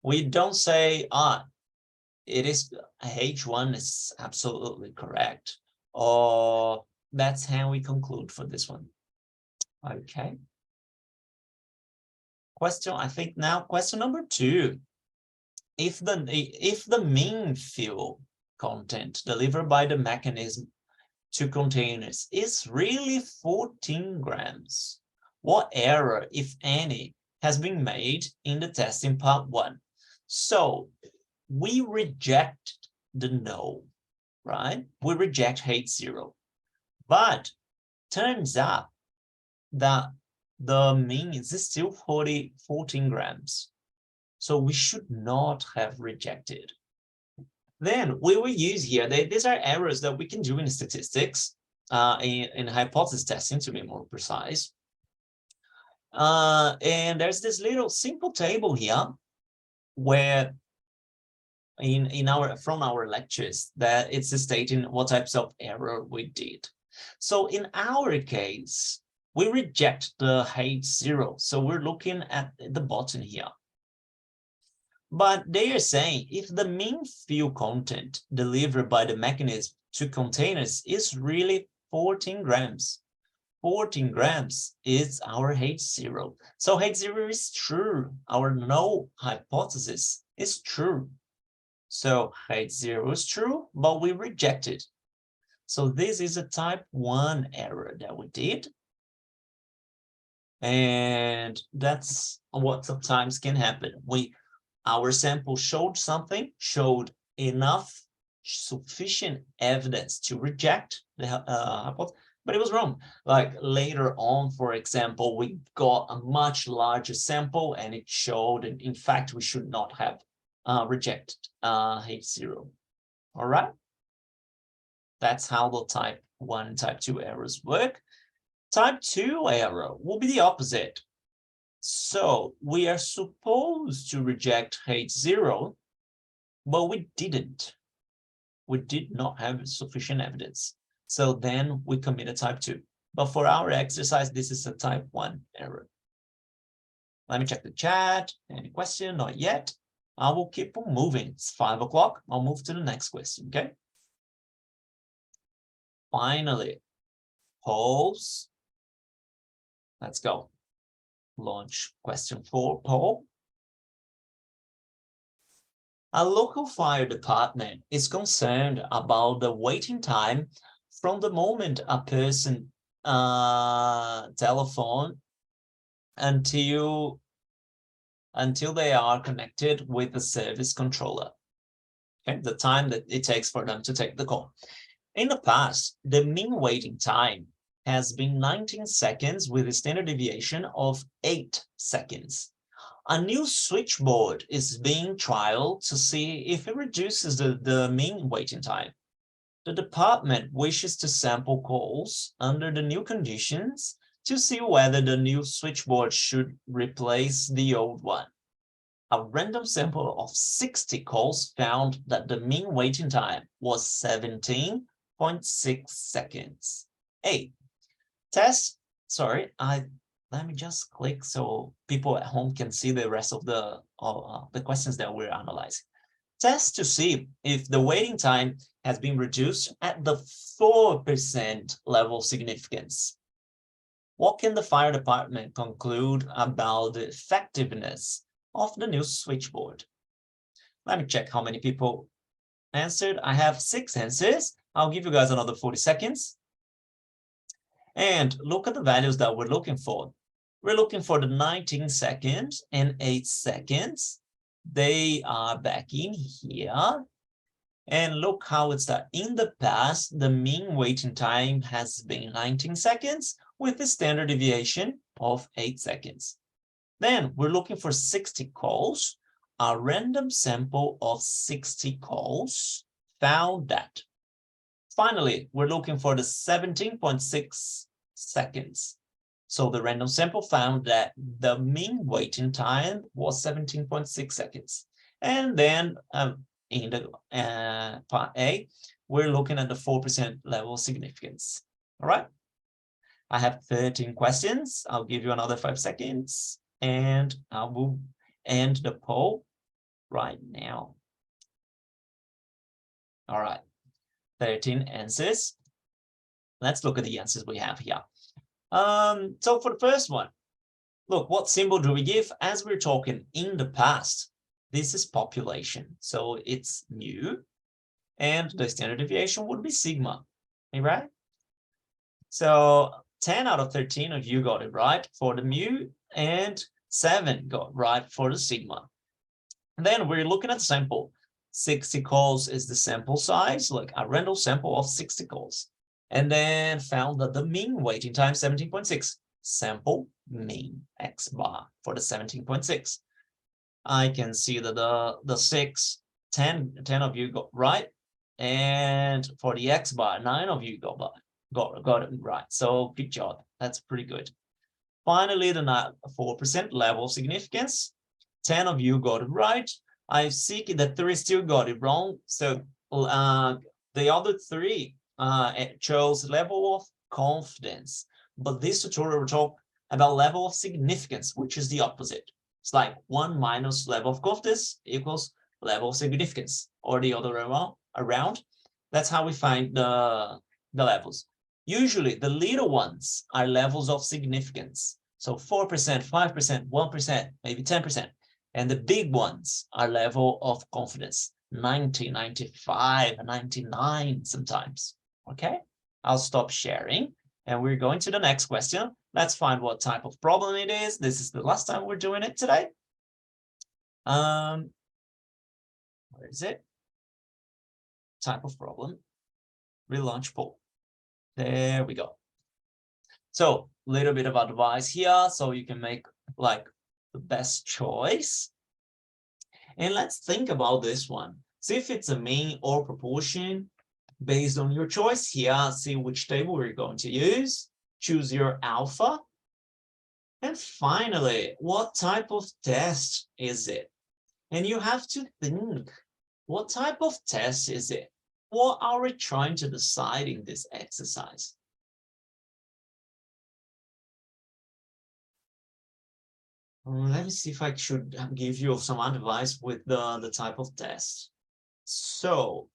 We don't say, it is H1 is absolutely correct, or that's how we conclude for this one. Okay. Question, I think now question number 2. If the mean fuel content delivered by the mechanism to containers is really 14 grams, what error, if any, has been made in the test in part 1? So we reject the no, right? We reject H0. But turns out that the mean is still 14 grams. So we should not have rejected. Then we will use here, these are errors that we can do in statistics, in hypothesis testing, to be more precise. And there's this little simple table here where from our lectures that it's stating what types of error we did. So in our case, we reject the H0. So we're looking at the bottom here. But they are saying if the mean fuel content delivered by the mechanism to containers is really 14 grams, 14 grams is our H0. So H0 is true. Our no hypothesis is true. So H0 is true, but we reject it. So this is a type 1 error that we did. And that's what sometimes can happen. Our sample showed enough sufficient evidence to reject the hypothesis, but it was wrong. Like later on, for example, we got a much larger sample and it showed, and in fact, we should not have rejected H0. All right. That's how the type 1 and type 2 errors work. Type 2 error will be the opposite. So we are supposed to reject H0, but we didn't. We did not have sufficient evidence. So then we commit a type 2. But for our exercise, this is a type 1 error. Let me check the chat. Any question? Not yet. I will keep on moving. It's 5 o'clock. I'll move to the next question, okay? Finally, polls. Let's go. Launch question 4 poll. A local fire department is concerned about the waiting time from the moment a person telephone until they are connected with the service controller. Okay, the time that it takes for them to take the call. In the past, the mean waiting time has been 19 seconds with a standard deviation of 8 seconds. A new switchboard is being trialed to see if it reduces the mean waiting time. The department wishes to sample calls under the new conditions to see whether the new switchboard should replace the old one. A random sample of 60 calls found that the mean waiting time was 17.6 seconds. Let me just click so people at home can see the rest of the questions that we're analyzing. Test to see if the waiting time has been reduced at the 4% level of significance. What can the fire department conclude about the effectiveness of the new switchboard? Let me check how many people answered. I have 6 answers. I'll give you guys another 40 seconds. And look at the values that we're looking for. We're looking for the 19 seconds and 8 seconds. They are back in here. And look how it's that in the past, the mean waiting time has been 19 seconds with a standard deviation of 8 seconds. Then we're looking for 60 calls. A random sample of 60 calls found that. Finally, we're looking for the 17.6 seconds. So the random sample found that the mean waiting time was 17.6 seconds. And then in the part A, we're looking at the 4% level of significance. All right. I have 13 questions. I'll give you another 5 seconds and I will end the poll right now. All right. 13 answers. Let's look at the answers we have here. So for the first one, look, what symbol do we give? As we're talking in the past, this is population. So it's mu, and the standard deviation would be sigma, right? So 10 out of 13 of you got it right for the mu, and 7 got right for the sigma. And then we're looking at the sample. 60 calls is the sample size, like a random sample of 60 calls. And then found that the mean waiting time 17.6. Sample mean X bar for the 17.6. I can see that the 10 of you got right. And for the X bar, 9 of you got it right. So good job. That's pretty good. Finally, the 4% level of significance. 10 of you got it right. I see that 3 still got it wrong. So the other 3 it chose level of confidence. But this tutorial will talk about level of significance, which is the opposite. It's like 1 minus level of confidence equals level of significance, or the other way around. That's how we find the levels. Usually, the little ones are levels of significance. So 4%, 5%, 1%, maybe 10%. And the big ones are level of confidence, 90, 95, 99 sometimes. Okay, I'll stop sharing and we're going to the next question. Let's find what type of problem it is. This is the last time we're doing it today. Where is it? Type of problem. Relaunch poll. There we go. So a little bit of advice here so you can make like the best choice. And let's think about this one. See if it's a mean or proportion based on your choice here. See which table we're going to use. Choose your alpha. And finally, what type of test is it? And you have to think, what type of test is it? What are we trying to decide in this exercise? Let me see if I should give you some advice with the type of test. So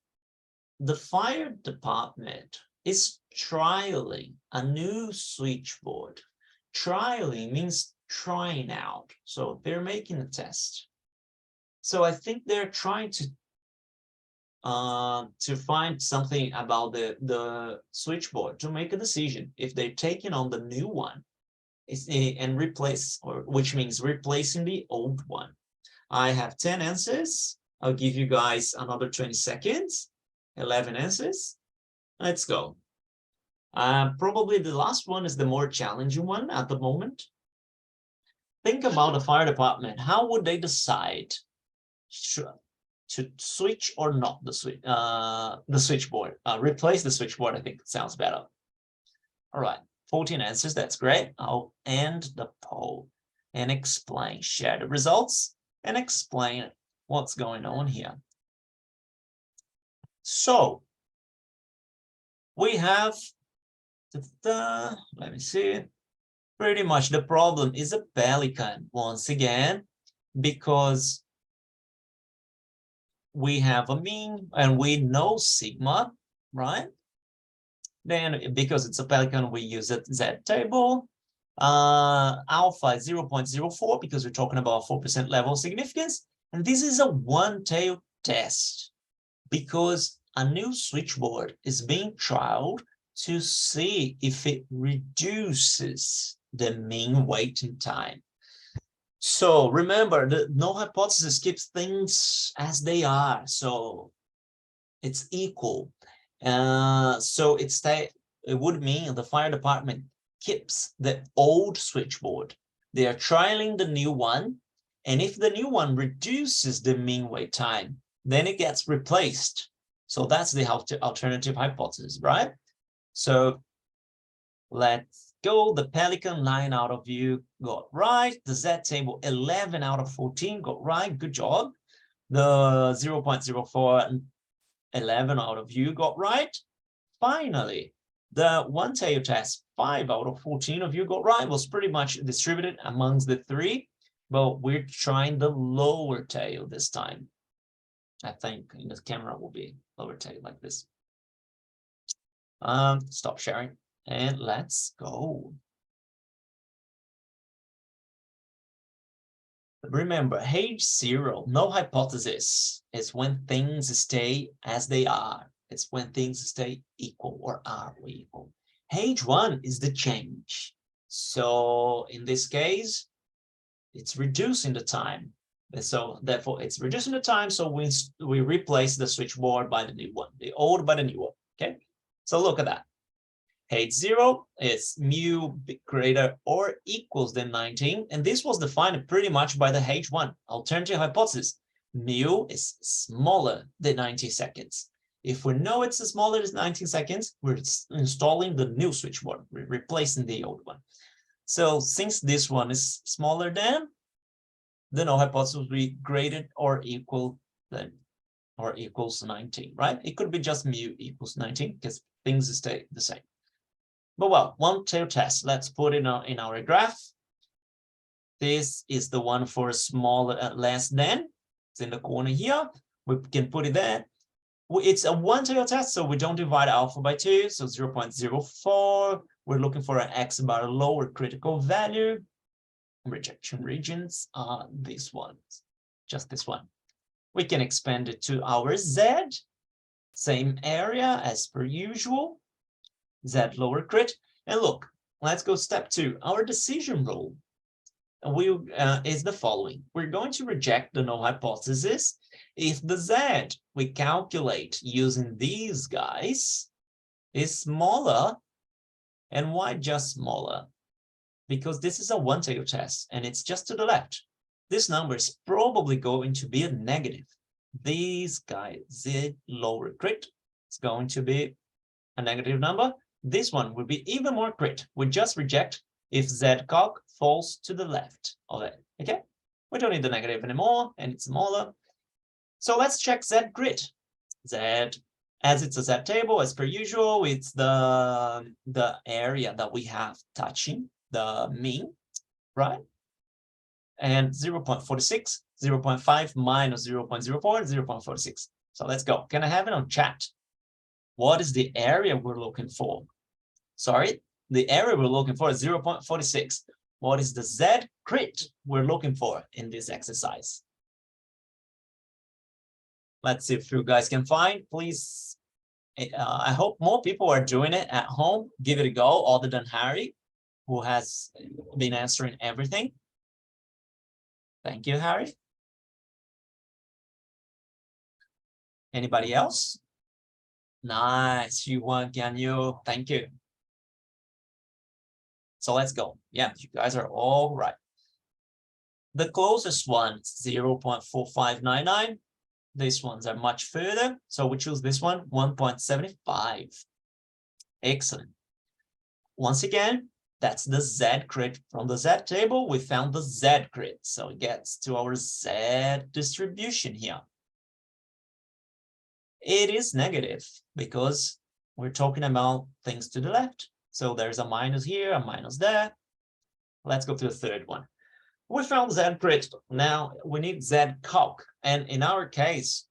the fire department is trialing a new switchboard. Trialing means trying out. So they're making a test. So I think they're trying to find something about the switchboard to make a decision if they're taking on the new one and replace, or which means replacing the old one. I have 10 answers. I'll give you guys another 20 seconds. 11 answers. Let's go. Probably the last one is the more challenging one at the moment. Think about the fire department. How would they decide to switch or not the switchboard? Replace the switchboard, I think it sounds better. All right, 14 answers, that's great. I'll end the poll and explain, share the results and explain what's going on here. So we have let me see, pretty much the problem is a pelican once again, because we have a mean and we know sigma, right? Then because it's a pelican, we use a Z table. Alpha is 0.04 because we're talking about 4% level of significance. And this is a one-tailed test because a new switchboard is being trialed to see if it reduces the mean waiting time. So remember, the null hypothesis keeps things as they are, so it's equal. So it would mean the fire department keeps the old switchboard. They are trialing the new one, and if the new one reduces the mean wait time, then it gets replaced. So that's the alternative hypothesis, right? So let's go. The pelican, 9 out of you got right. The Z table, 11 out of 14 got right. Good job. The 0.04, 11 out of you got right. Finally, the one-tail test, 5 out of 14 of you got right. Was pretty much distributed amongst the 3, but we're trying the lower tail this time. I think in the camera will be lower tail like this. Stop sharing and let's go. Remember, H0, no hypothesis, is when things stay as they are. It's when things stay equal or are equal. H1 is the change. So in this case, it's reducing the time. So therefore, it's reducing the time. So we replace the switchboard by the new one, the old by the new one. Okay. So look at that. H0 is mu greater or equals than 19. And this was defined pretty much by the H1 alternative hypothesis. Mu is smaller than 90 seconds. If we know it's smaller than 19 seconds, we're installing the new switchboard. We're replacing the old one. So since this one is smaller than, the null hypothesis will be greater or equal than or equals 19, right? It could be just mu equals 19 because things stay the same. But well, one-tail test, let's put it in our graph. This is the one for smaller, less than. It's in the corner here. We can put it there. It's a one-tail test, so we don't divide alpha by 2, so 0.04. We're looking for an X bar lower critical value. Rejection regions are these ones, just this one. We can expand it to our Z, same area as per usual. Z lower crit. And look, let's go step 2. Our decision rule is the following. We're going to reject the null hypothesis if the z we calculate using these guys is smaller, and why just smaller? Because this is a one-tailed test and it's just to the left. This number is probably going to be a negative. These guys, z lower crit, is going to be a negative number. This one will be even more crit. We just reject if z cog falls to the left of it. Okay, we don't need the negative anymore, and it's smaller. So let's check z grid. Z, as it's a z table, as per usual, it's the area that we have touching the mean, right? And 0.46, 0.5 minus 0.04, 0.46. So let's go. Can I have it on chat? What is the area we're looking for? Sorry, the area we're looking for is 0.46. What is the z crit we're looking for in this exercise? Let's see if you guys can find. Please, I hope more people are doing it at home. Give it a go, other than Harry, who has been answering everything. Thank you, Harry. Anybody else? Nice, Yuan, Ganyu, thank you. So let's go. Yeah, you guys are all right. The closest one, 0.4599. These ones are much further. So we choose this one, 1.75. Excellent. Once again, that's the Z crit. From the Z table, we found the Z crit. So it gets to our Z distribution here. It is negative because we're talking about things to the left. So there's a minus here, a minus there. Let's go to the third one. We found Z crit. Now we need Z cog. And in our case,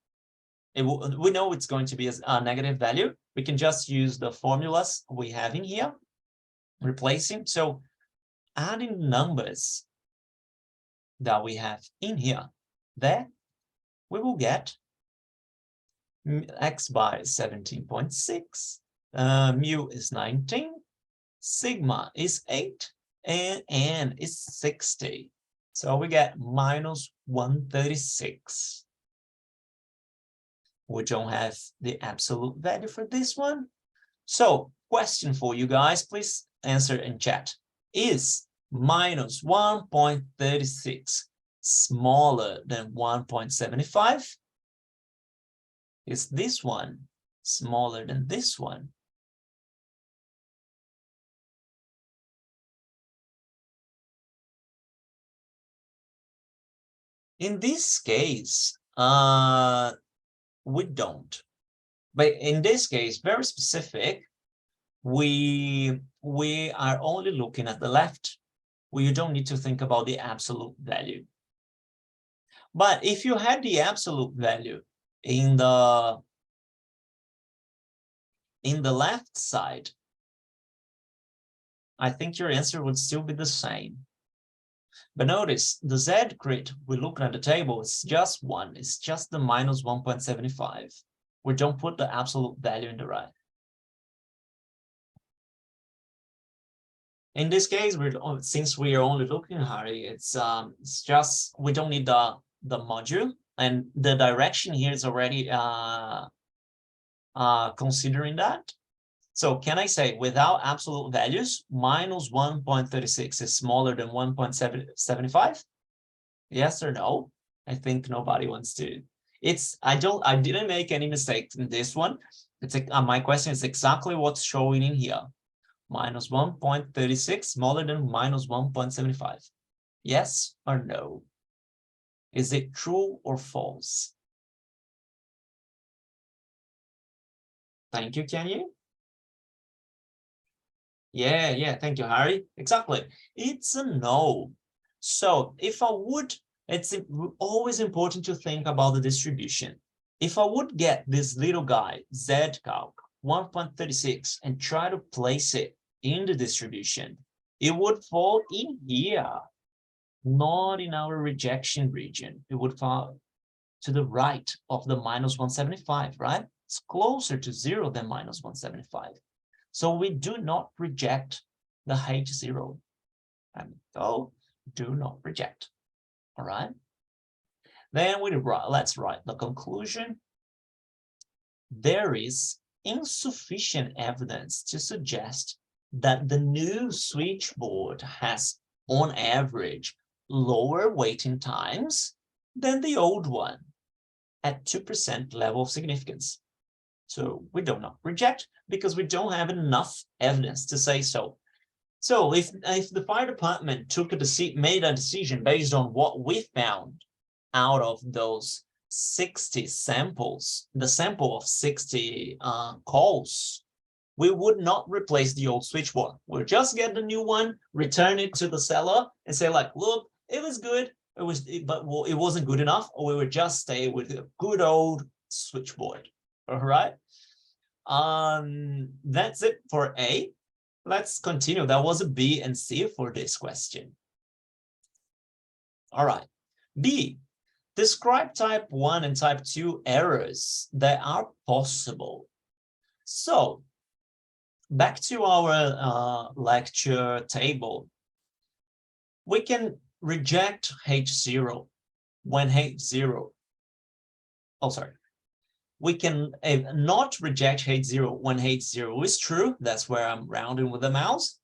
we know it's going to be a negative value. We can just use the formulas we have in here, replacing. So adding numbers that we have in here, there, we will get x bar is 17.6, mu is 19, sigma is 8, and n is 60. So we get minus 136. We don't have the absolute value for this one. So question for you guys, please answer in chat. Is minus 1.36 smaller than 1.75? Is this one smaller than this one? In this case, we don't. But in this case, very specific, we are only looking at the left. You don't need to think about the absolute value. But if you had the absolute value in the left side, I think your answer would still be the same. But notice the Z crit, we look at the table, it's just one. It's just the minus 1.75. We don't put the absolute value in the right. In this case, since we are only looking, Harry, it's just, we don't need the module, and the direction here is already considering that. So can I say without absolute values, minus 1.36 is smaller than 1.75? Yes or no? I think nobody wants to. I didn't make any mistakes in this one. It's my question is exactly what's showing in here. Minus 1.36 smaller than minus 1.75. Yes or no? Is it true or false? Thank you, can you? Yeah, thank you, Harry. Exactly. It's a no. So if I would, it's always important to think about the distribution. If I would get this little guy, Z-calc, 1.36, and try to place it in the distribution, it would fall in here, not in our rejection region. It would fall to the right of the minus 175, right? It's closer to 0 than minus 175. So we do not reject the H0. And go, do not reject. All right. Then let's write the conclusion. There is insufficient evidence to suggest that the new switchboard has, on average, lower waiting times than the old one at 2% level of significance. So we do not reject because we don't have enough evidence to say so. So if the fire department made a decision based on what we found out of those 60 samples, the sample of 60 calls, we would not replace the old switchboard. We'll just get the new one, return it to the seller, and say like, look, it was good, but it wasn't good enough, or we would just stay with a good old switchboard. All right. That's it for A. Let's continue. That was a B and C for this question. All right. B. Describe type 1 and type 2 errors that are possible. So, back to our lecture table. We can reject H0 when H0. Oh, sorry. We can not reject H0 when H0 is true. That's where I'm rounding with the mouse.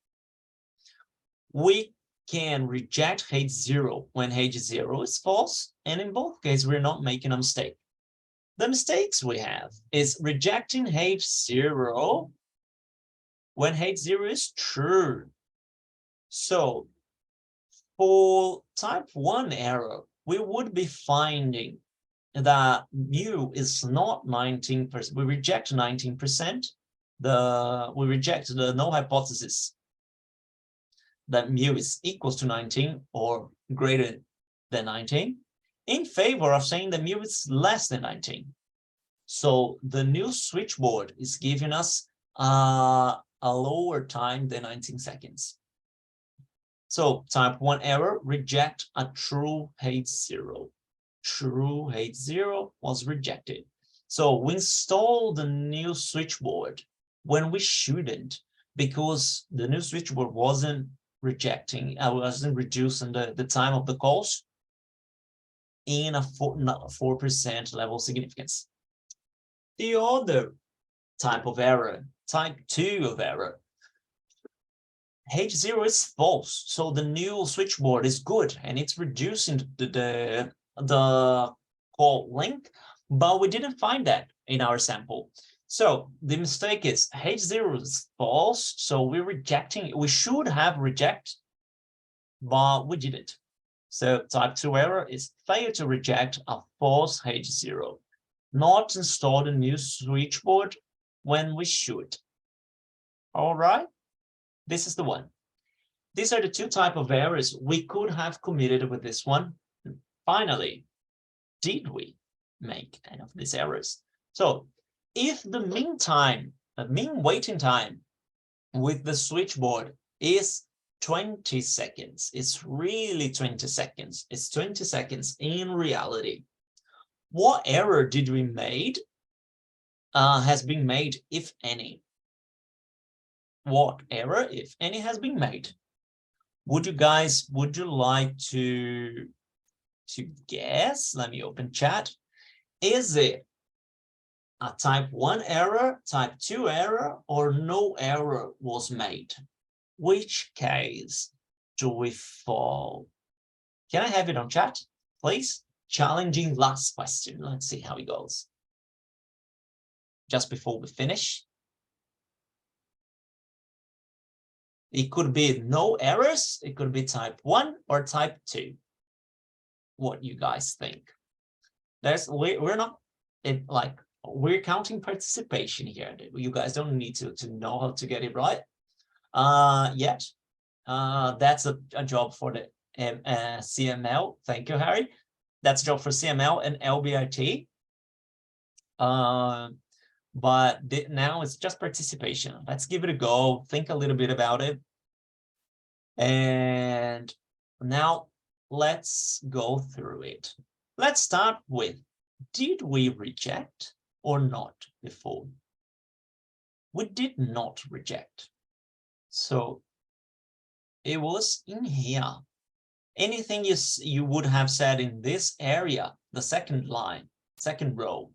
We can reject H0 when H0 is false. And in both cases, we're not making a mistake. The mistakes we have is rejecting H0 when H0 is true. So for type 1 error, we would be finding that mu is not 19%. We reject 19%. We reject the null hypothesis that mu is equals to 19 or greater than 19 in favor of saying that mu is less than 19. So the new switchboard is giving us a lower time than 19 seconds. So type 1 error, reject a true H0. True H0 was rejected. So we install the new switchboard when we shouldn't, because the new switchboard wasn't wasn't reducing the time of the calls in a 4% level of significance. The other type of error, type 2 of error, H0 is false, so the new switchboard is good and it's reducing the call length, but we didn't find that in our sample. So the mistake is H0 is false, so we're rejecting it. We should have rejected, but we didn't. So type 2 error is fail to reject a false H0, not install the new switchboard when we should. All right, this is the one. These are the two types of errors we could have committed with this one. Finally, did we make any of these errors? So if the mean waiting time with the switchboard is 20 seconds, it's really 20 seconds. It's 20 seconds in reality. What error did we made? Has been made, if any? What error, if any, has been made? Would you like to guess? Let me open chat. Is it a type 1 error, type 2 error, or no error was made? Which case do we fall? Can I have it on chat, please? Challenging last question. Let's see how it goes. Just before we finish. It could be no errors. It could be type 1 or type 2. What you guys think? We're counting participation here. You guys don't need to know how to get it right yet. That's a job for the CML. Thank you, Harry. That's a job for CML and LBRT. But now it's just participation. Let's give it a go. Think a little bit about it. And now let's go through it. Let's start with, did we reject or not before? We did not reject. So It was in here. Anything you would have said in this area, the second line, second row,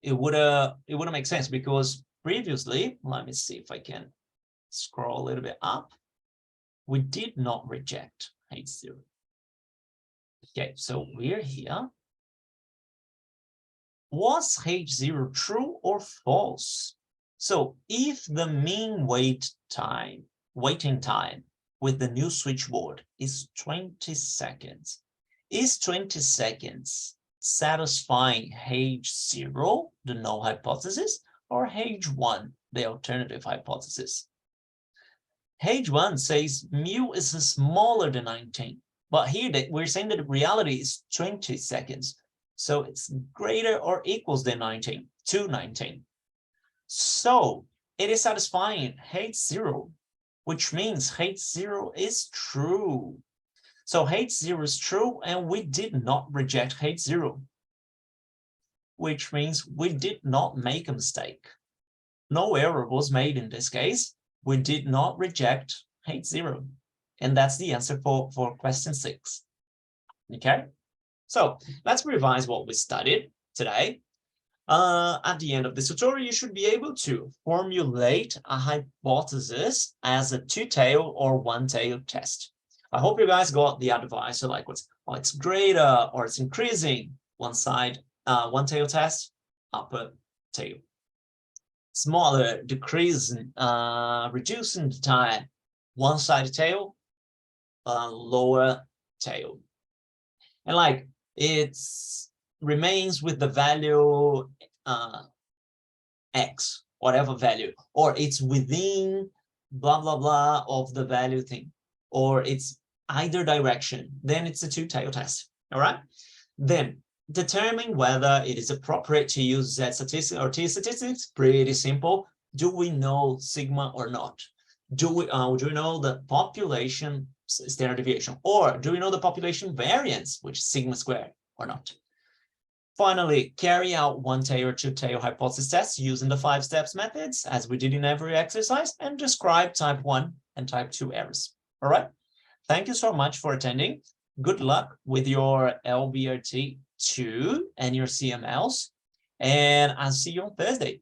it wouldn't make sense, because previously, let me see if I can scroll a little bit up, we did not reject H0. Okay, so we're here. Was H0 true or false? So if the mean waiting time with the new switchboard is 20 seconds, is 20 seconds satisfying H0, the null hypothesis, or H1, the alternative hypothesis? H1 says mu is smaller than 19, but here we're saying that the reality is 20 seconds. So it's greater or equals than 19, to 19. So it is satisfying H0, which means H0 is true. So H0 is true, and we did not reject H0, which means we did not make a mistake. No error was made in this case. We did not reject H0. And that's the answer for question 6. Okay? So let's revise what we studied today. At the end of this tutorial, you should be able to formulate a hypothesis as a two-tail or one-tail test. I hope you guys got the advice, so like it's greater or it's increasing, one side, one-tail test, upper tail. Smaller, decreasing, reducing the time, one-sided tail, lower tail. And like it's remains with the value x, whatever value, or it's within blah blah blah of the value thing, or it's either direction, then it's a two-tail test. All right, then determine whether it is appropriate to use Z statistics or T statistics. Pretty simple. Do we know sigma or not? Do we know the population standard deviation, or do we know the population variance, which is sigma squared, or not? Finally, carry out one-tail or two-tail hypothesis tests using the 5 steps methods, as we did in every exercise, and describe type 1 and type 2 errors. All right. Thank you so much for attending. Good luck with your LBRT 2 and your CMLs, and I'll see you on Thursday.